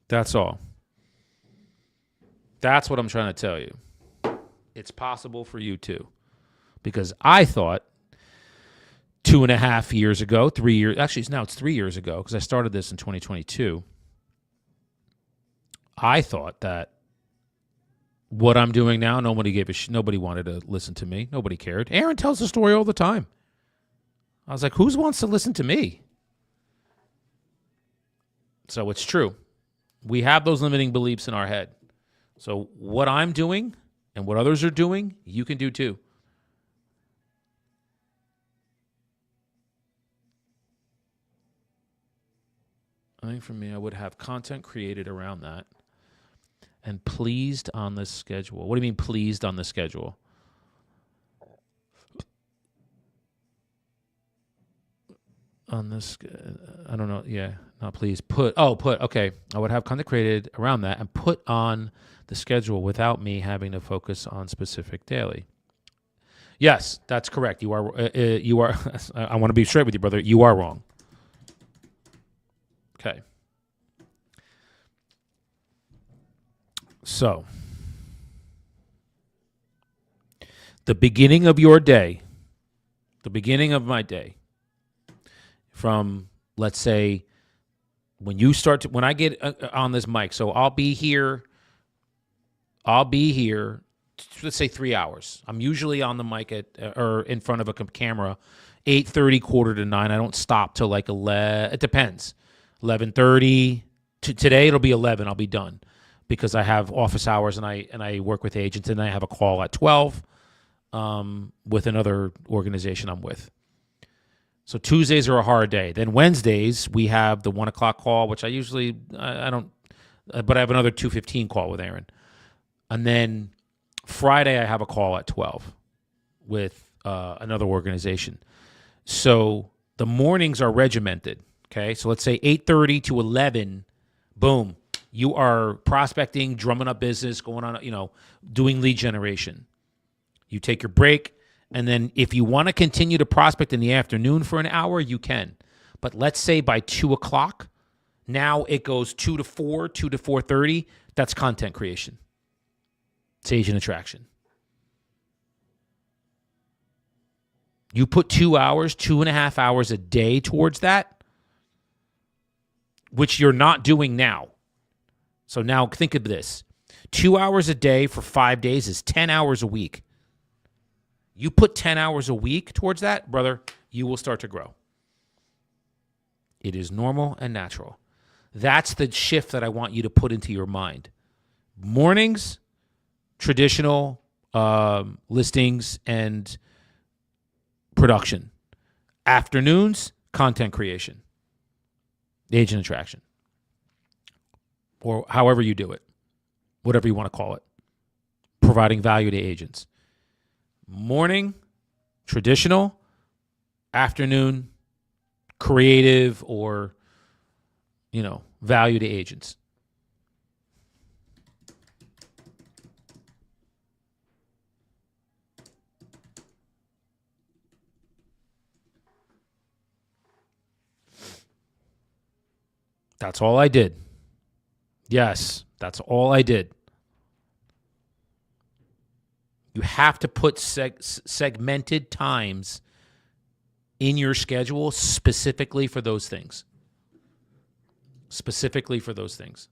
That's all. That's what I'm trying to tell you. It's possible for you too. Because I thought 2.5 years ago, 3 years, actually now it's 3 years ago because I started this in 2022. I thought that what I'm doing now, nobody wanted to listen to me. Nobody cared. Aaron tells the story all the time. I was like, who wants to listen to me? So it's true. We have those limiting beliefs in our head. So what I'm doing and what others are doing, you can do too. I think for me, I would have content created around that and pleased on the schedule. What do you mean pleased on the schedule? On this, I don't know. Yeah, not please. Okay. I would have content created around that and put on the schedule without me having to focus on specific daily. Yes, that's correct. You are. I want to be straight with you, brother. You are wrong. Okay. So, the beginning of your day, the beginning of my day, from, let's say, when I get on this mic, so I'll be here, let's say 3 hours. I'm usually on the mic or in front of a camera, 8:30, 8:45. I don't stop till like 11. It depends. 11:30. Today it'll be 11. I'll be done because I have office hours and I work with agents and I have a call at 12 with another organization I'm with. So Tuesdays are a hard day. Then Wednesdays we have the 1 o'clock call, which I usually I don't, but I have another 2:15 call with Aaron, and then Friday I have a call at 12 with another organization. So the mornings are regimented. Okay, so let's say 8:30 to 11. Boom, you are prospecting, drumming up business, going on, doing lead generation. You take your break, and then if you want to continue to prospect in the afternoon for an hour, you can. But let's say by 2 o'clock, now it goes 2 to 4, 2 to 4:30. That's content creation. It's agent attraction. You put 2 hours, 2.5 hours a day towards that, which you're not doing now. So now think of this. 2 hours a day for 5 days is 10 hours a week. You put 10 hours a week towards that, brother, you will start to grow. It is normal and natural. That's the shift that I want you to put into your mind. Mornings, traditional listings and production. Afternoons, content creation, agent attraction, or however you do it, whatever you want to call it, providing value to agents. Morning, traditional. Afternoon, creative or, value to agents. That's all I did. Yes, that's all I did. You have to put segmented times in your schedule specifically for those things. Specifically for those things.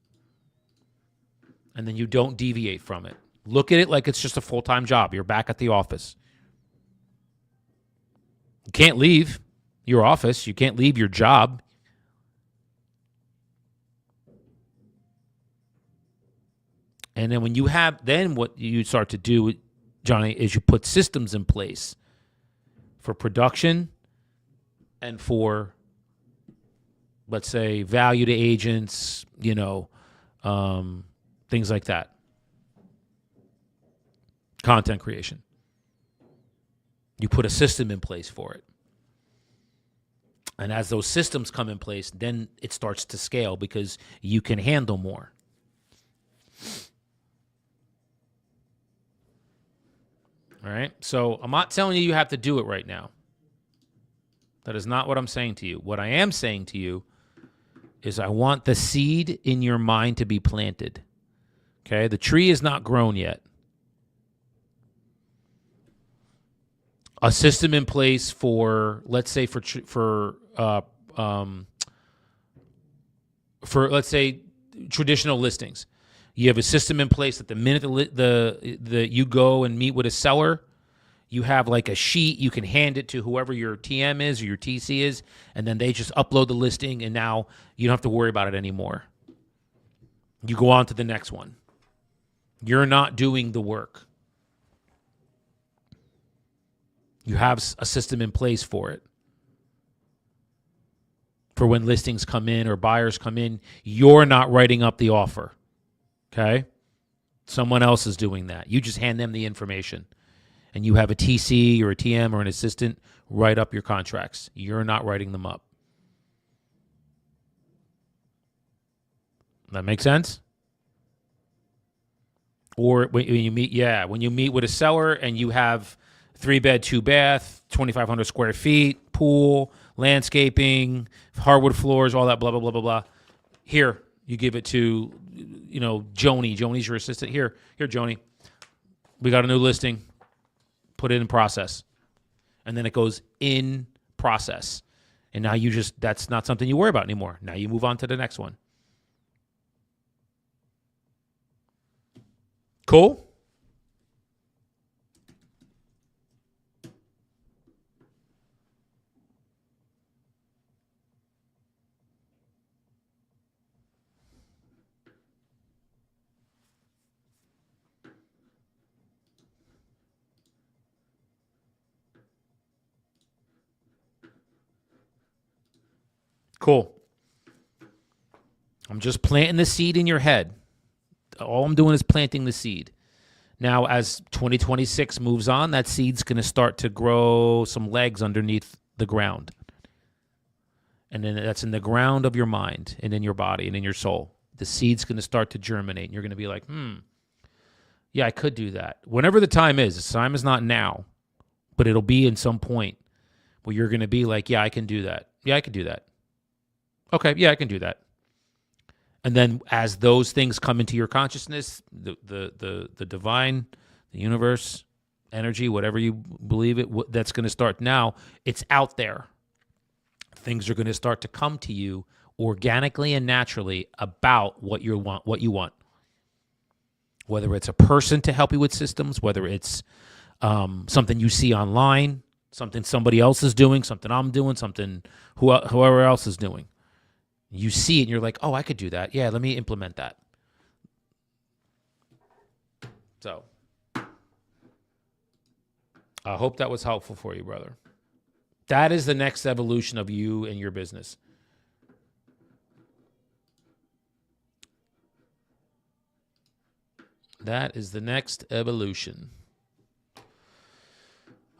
And then you don't deviate from it. Look at it like it's just a full-time job. You're back at the office. You can't leave your office. You can't leave your job. And then when you have, then what you start to do, Johnny, is you put systems in place for production and for, let's say, value to agents, things like that. Content creation. You put a system in place for it. And as those systems come in place, then it starts to scale because you can handle more. All right. So I'm not telling you have to do it right now. That is not what I'm saying to you. What I am saying to you is I want the seed in your mind to be planted. Okay. The tree is not grown yet. A system in place for, let's say, for let's say traditional listings. You have a system in place that the minute the you go and meet with a seller, you have like a sheet, you can hand it to whoever your TM is or your TC is, and then they just upload the listing, and now you don't have to worry about it anymore. You go on to the next one. You're not doing the work. You have a system in place for it. For when listings come in or buyers come in, you're not writing up the offer. Okay? Someone else is doing that. You just hand them the information. And you have a TC or a TM or an assistant write up your contracts. You're not writing them up. That make sense? Or when you meet with a seller and you have 3-bed, 2-bath, 2,500 square feet, pool, landscaping, hardwood floors, all that, blah, blah, blah, blah, blah. Here, you give it to, Joni. Joni's your assistant. Here, Joni. We got a new listing. Put it in process. And then it goes in process. And now that's not something you worry about anymore. Now you move on to the next one. Cool? Cool. I'm just planting the seed in your head. All I'm doing is planting the seed. Now, as 2026 moves on, that seed's going to start to grow some legs underneath the ground. And then that's in the ground of your mind and in your body and in your soul. The seed's going to start to germinate. And you're going to be like, yeah, I could do that. Whenever the time is, the time is not now, but it'll be in some point where you're going to be like, yeah, I can do that. Yeah, I can do that. Okay, yeah, I can do that. And then as those things come into your consciousness, the divine, the universe, energy, whatever you believe it, that's going to start now, it's out there. Things are going to start to come to you organically and naturally about what you want. Whether it's a person to help you with systems, whether it's something you see online, something somebody else is doing, something I'm doing, something whoever else is doing. You see it and you're like, oh, I could do that. Yeah, let me implement that. So I hope that was helpful for you, brother. That is the next evolution of you and your business. That is the next evolution.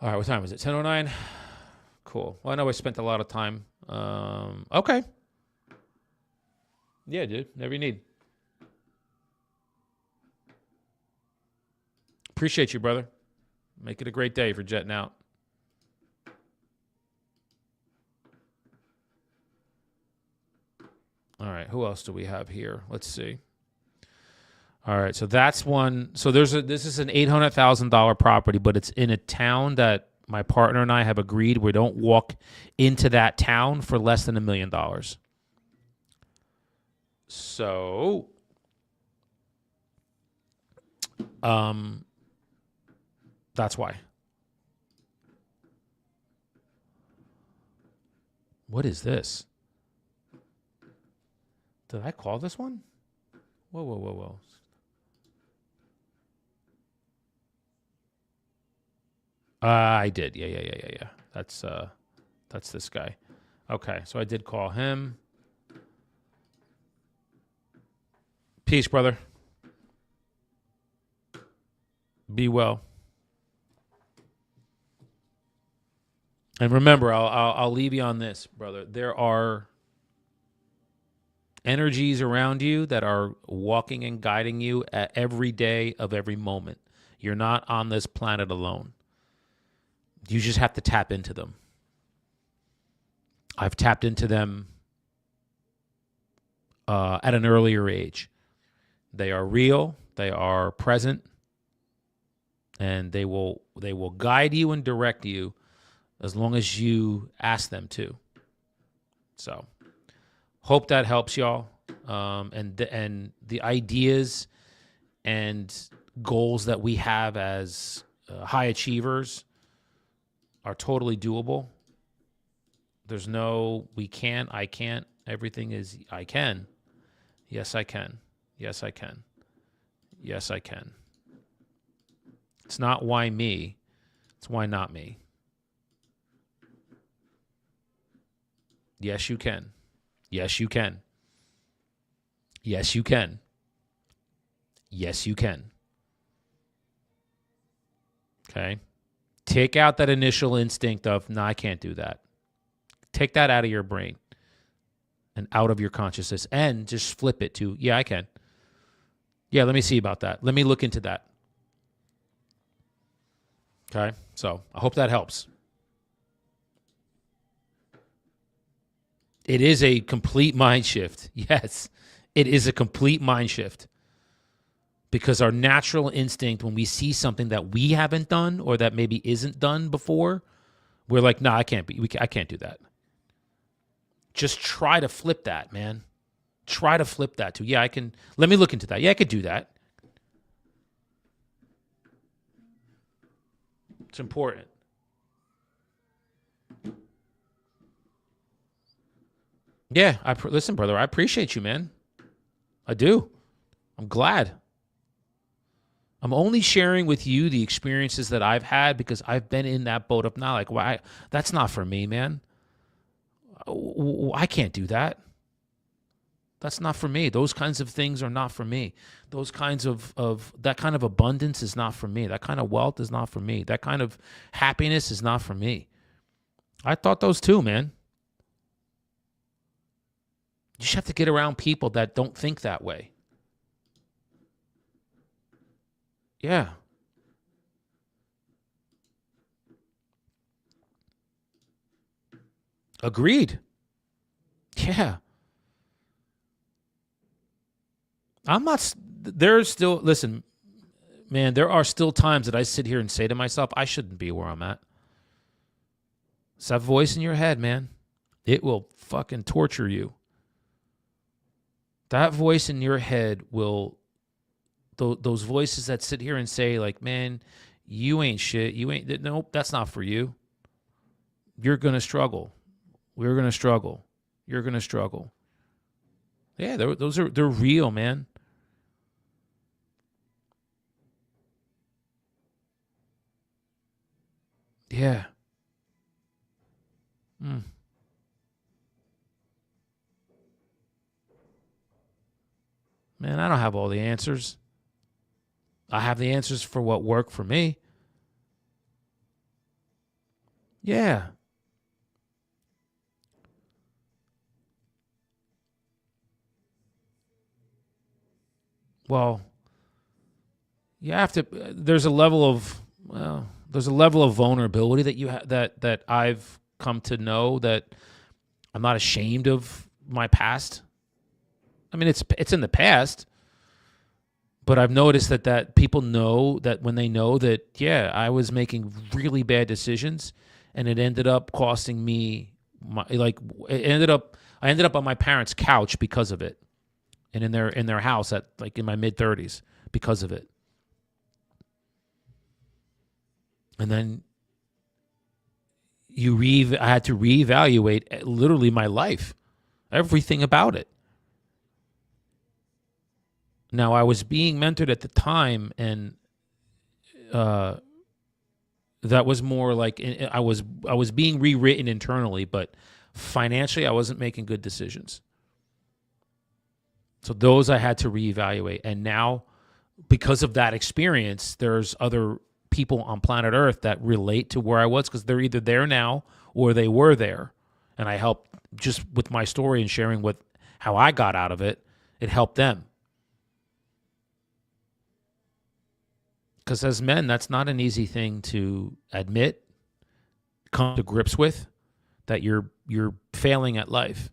All right, what time is it? 10:09? Cool. Well, I know I spent a lot of time. Okay. Yeah, dude. Whatever you need. Appreciate you, brother. Make it a great day for jetting out. All right, who else do we have here? Let's see. All right, so that's one. So this is an $800,000 property, but it's in a town that my partner and I have agreed we don't walk into that town for less than $1 million. So, that's why. What is this? Did I call this one? Whoa. I did. Yeah. That's this guy. Okay, so I did call him. Peace, brother. Be well. And remember, I'll leave you on this, brother. There are energies around you that are walking and guiding you at every day of every moment. You're not on this planet alone. You just have to tap into them. I've tapped into them at an earlier age. They are real. They are present, and they will guide you and direct you as long as you ask them to. So, hope that helps y'all. And the ideas and goals that we have as high achievers are totally doable. There's no we can't, I can't. Everything is I can. Yes, I can. Yes, I can. Yes, I can. It's not why me. It's why not me. Yes, you can. Yes, you can. Yes, you can. Yes, you can. Okay? Take out that initial instinct of, no, I can't do that. Take that out of your brain and out of your consciousness and just flip it to, yeah, I can. Yeah, let me see about that. Let me look into that. Okay? So I hope that helps. It is a complete mind shift. Yes, it is a complete mind shift. Because our natural instinct, when we see something that we haven't done or that maybe isn't done before, we're like, no, I can't do that. Just try to flip that, man. Try to flip that to, yeah, I can. Let me look into that. Yeah, I could do that. It's important. Yeah, listen, brother, I appreciate you, man. I do. I'm glad. I'm only sharing with you the experiences that I've had because I've been in that boat of not like, why? That's not for me, man. I can't do that. That's not for me. Those kinds of things are not for me. Those kinds of that kind of abundance is not for me. That kind of wealth is not for me. That kind of happiness is not for me. I thought those too, man. You just have to get around people that don't think that way. Yeah. Agreed. Yeah. I'm not, there's still, listen, man, there are still times that I sit here and say to myself, I shouldn't be where I'm at. It's that voice in your head, man. It will fucking torture you. That voice in your head will, those voices that sit here and say, like, man, you ain't shit. You ain't, nope, that's not for you. You're going to struggle. We're going to struggle. You're going to struggle. Yeah, they're real, man. Yeah. Mm. Man, I don't have all the answers. I have the answers for what worked for me. Yeah. Well, you have to. There's a level of vulnerability that that I've come to know, that I'm not ashamed of my past. I mean, it's in the past, but I've noticed that people know that when they know that, yeah, I was making really bad decisions, and it ended up costing me I ended up on my parents' couch because of it, and in their house at like in my mid-30s because of it. And then I had to reevaluate literally my life, everything about it. Now, I was being mentored at the time, and that was more like I was being rewritten internally, but financially, I wasn't making good decisions. So those I had to reevaluate. And now, because of that experience, there's other people on planet Earth that relate to where I was, because they're either there now or they were there. And I helped just with my story and sharing with how I got out of it. It helped them. Because as men, that's not an easy thing to admit, come to grips with, that you're failing at life.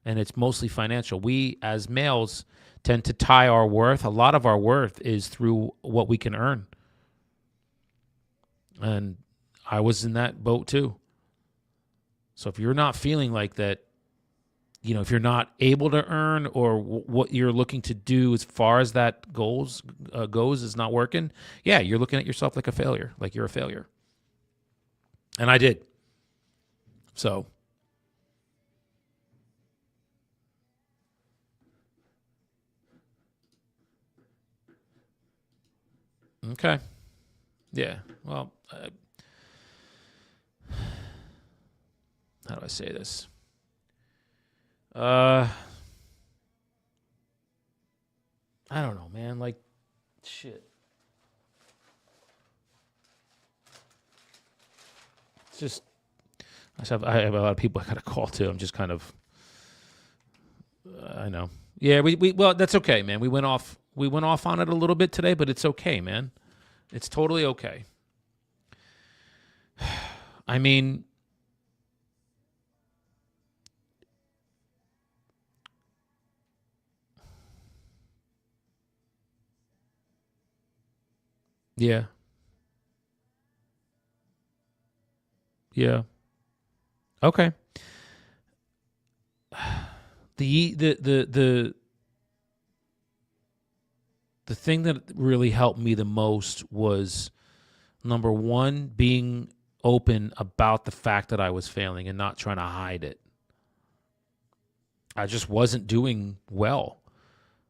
And it's mostly financial. We, as males, tend to tie our worth. A lot of our worth is through what we can earn. And I was in that boat too. So if you're not feeling like that, if you're not able to earn, or what you're looking to do as far as that goes is not working, yeah, you're looking at yourself like a failure, like you're a failure. And I did. So. Okay. Yeah. Well, how do I say this? I don't know, man. Like, shit. It's just, I have a lot of people I got to call too. I'm just kind of, I know. Yeah, well, that's okay, man. We went off on it a little bit today, but it's okay, man. It's totally okay. I mean, yeah. Yeah. Okay. The thing that really helped me the most was, number one, being open about the fact that I was failing and not trying to hide it. I just wasn't doing well.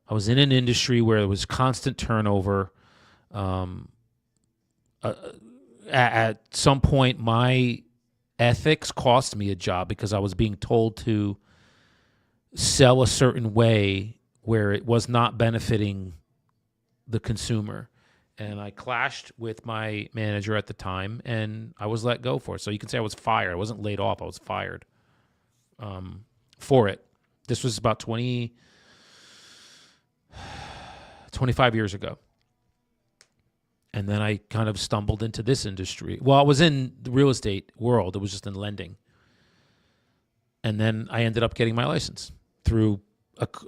I was in an industry where there was constant turnover. At some point, my ethics cost me a job because I was being told to sell a certain way where it was not benefiting the consumer. And I clashed with my manager at the time, and I was let go for it. So you can say I was fired. I wasn't laid off. I was fired for it. This was about 25 years ago. And then I kind of stumbled into this industry. Well, I was in the real estate world. It was just in lending. And then I ended up getting my license through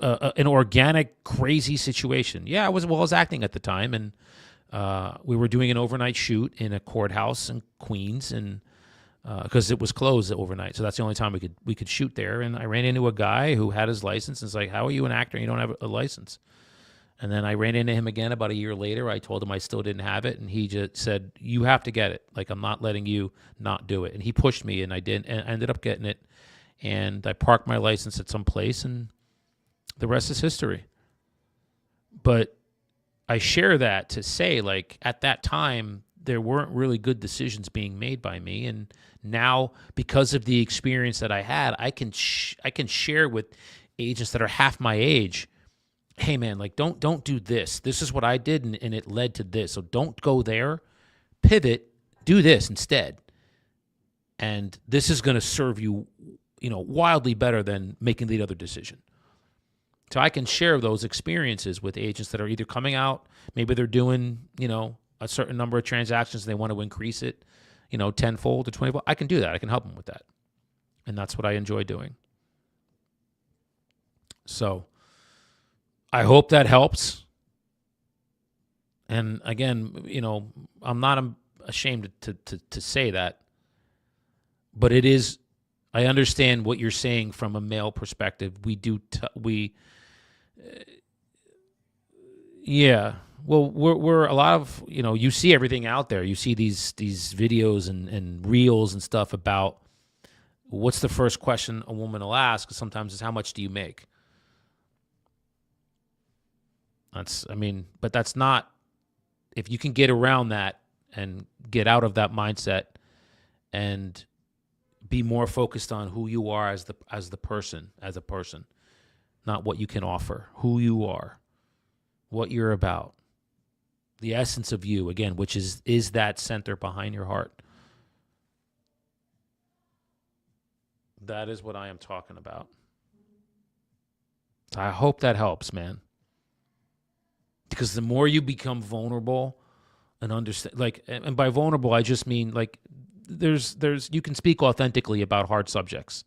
an organic, crazy situation. Yeah, I was acting at the time, and we were doing an overnight shoot in a courthouse in Queens, and because it was closed overnight, so that's the only time we could shoot there. And I ran into a guy who had his license, and it's like, "How are you an actor and you don't have a license?" And then I ran into him again about a year later. I told him I still didn't have it, and he just said, "You have to get it. Like, I'm not letting you not do it." And he pushed me, and I did, and I ended up getting it. And I parked my license at some place, and the rest is history. But I share that to say, like, at that time, there weren't really good decisions being made by me. And now, because of the experience that I had, I can share with agents that are half my age, hey, man, like, don't do this. This is what I did, and it led to this. So don't go there. Pivot. Do this instead. And this is going to serve you, wildly better than making the other decision. So I can share those experiences with agents that are either coming out, maybe they're doing, a certain number of transactions and they want to increase it, tenfold or 20fold. I can do that. I can help them with that. And that's what I enjoy doing. So I hope that helps. And again, I'm not ashamed to say that, but it is, I understand what you're saying from a male perspective. Yeah. Well, we're a lot of, you see everything out there. You see these videos and reels and stuff about what's the first question a woman will ask. Sometimes it's, how much do you make? But that's not, if you can get around that and get out of that mindset and be more focused on who you are as a person, not what you can offer, who you are, what you're about, the essence of you, again, which is that center behind your heart. That is what I am talking about. I hope that helps, man. Because the more you become vulnerable and understand, like, and by vulnerable, I just mean, like, there's you can speak authentically about hard subjects.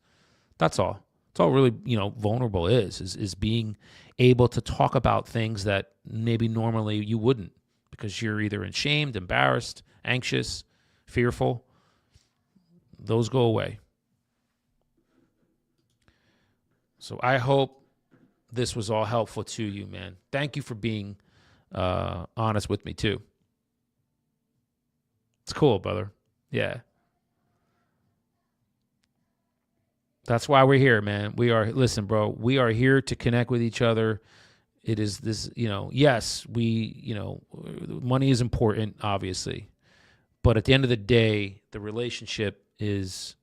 That's all. That's all really, vulnerable is being able to talk about things that maybe normally you wouldn't, because you're either ashamed, embarrassed, anxious, fearful. Those go away. So I hope this was all helpful to you, man. Thank you for being honest with me too. It's cool, brother. Yeah. That's why we're here, man. Listen, bro, we are here to connect with each other. It is this, yes, money is important, obviously. But at the end of the day, the relationship is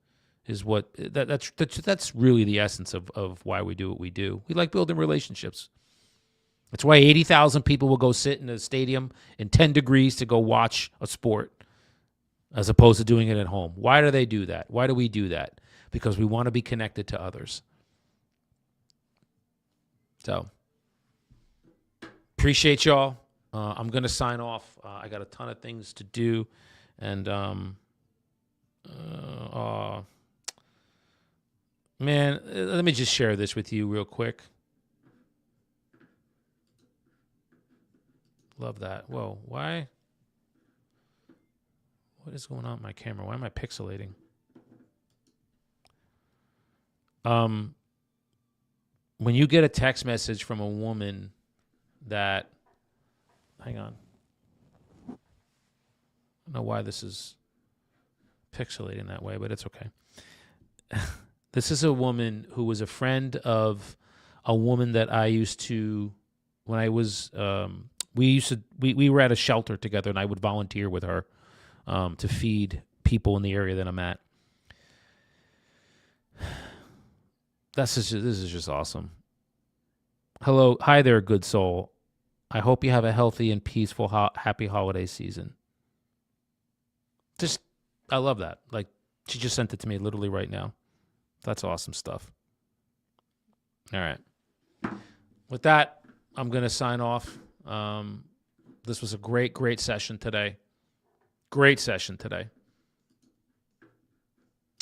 what, that's really the essence of why we do what we do. We like building relationships. That's why 80,000 people will go sit in a stadium in 10 degrees to go watch a sport as opposed to doing it at home. Why do they do that? Why do we do that? Because we want to be connected to others. So, appreciate y'all. I'm going to sign off. I got a ton of things to do. And, man, let me just share this with you real quick. Love that. Whoa, why? What is going on with my camera? Why am I pixelating? When you get a text message from a woman that, hang on. I don't know why this is pixelating that way, but it's okay. This is a woman who was a friend of a woman that I used to, when I was, we were at a shelter together, and I would volunteer with her to feed people in the area that I'm at. this is just awesome. Hi there, good soul. I hope you have a healthy and peaceful, happy holiday season. Just, I love that. Like, she just sent it to me literally right now. That's awesome stuff. All right. With that, I'm going to sign off. This was a great session today. Great session today.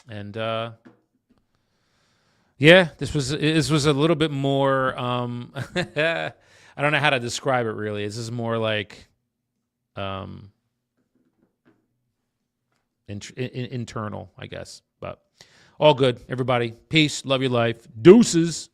And yeah, this was a little bit more. I don't know how to describe it really. This is more like internal, I guess. But all good, everybody. Peace. Love your life. Deuces.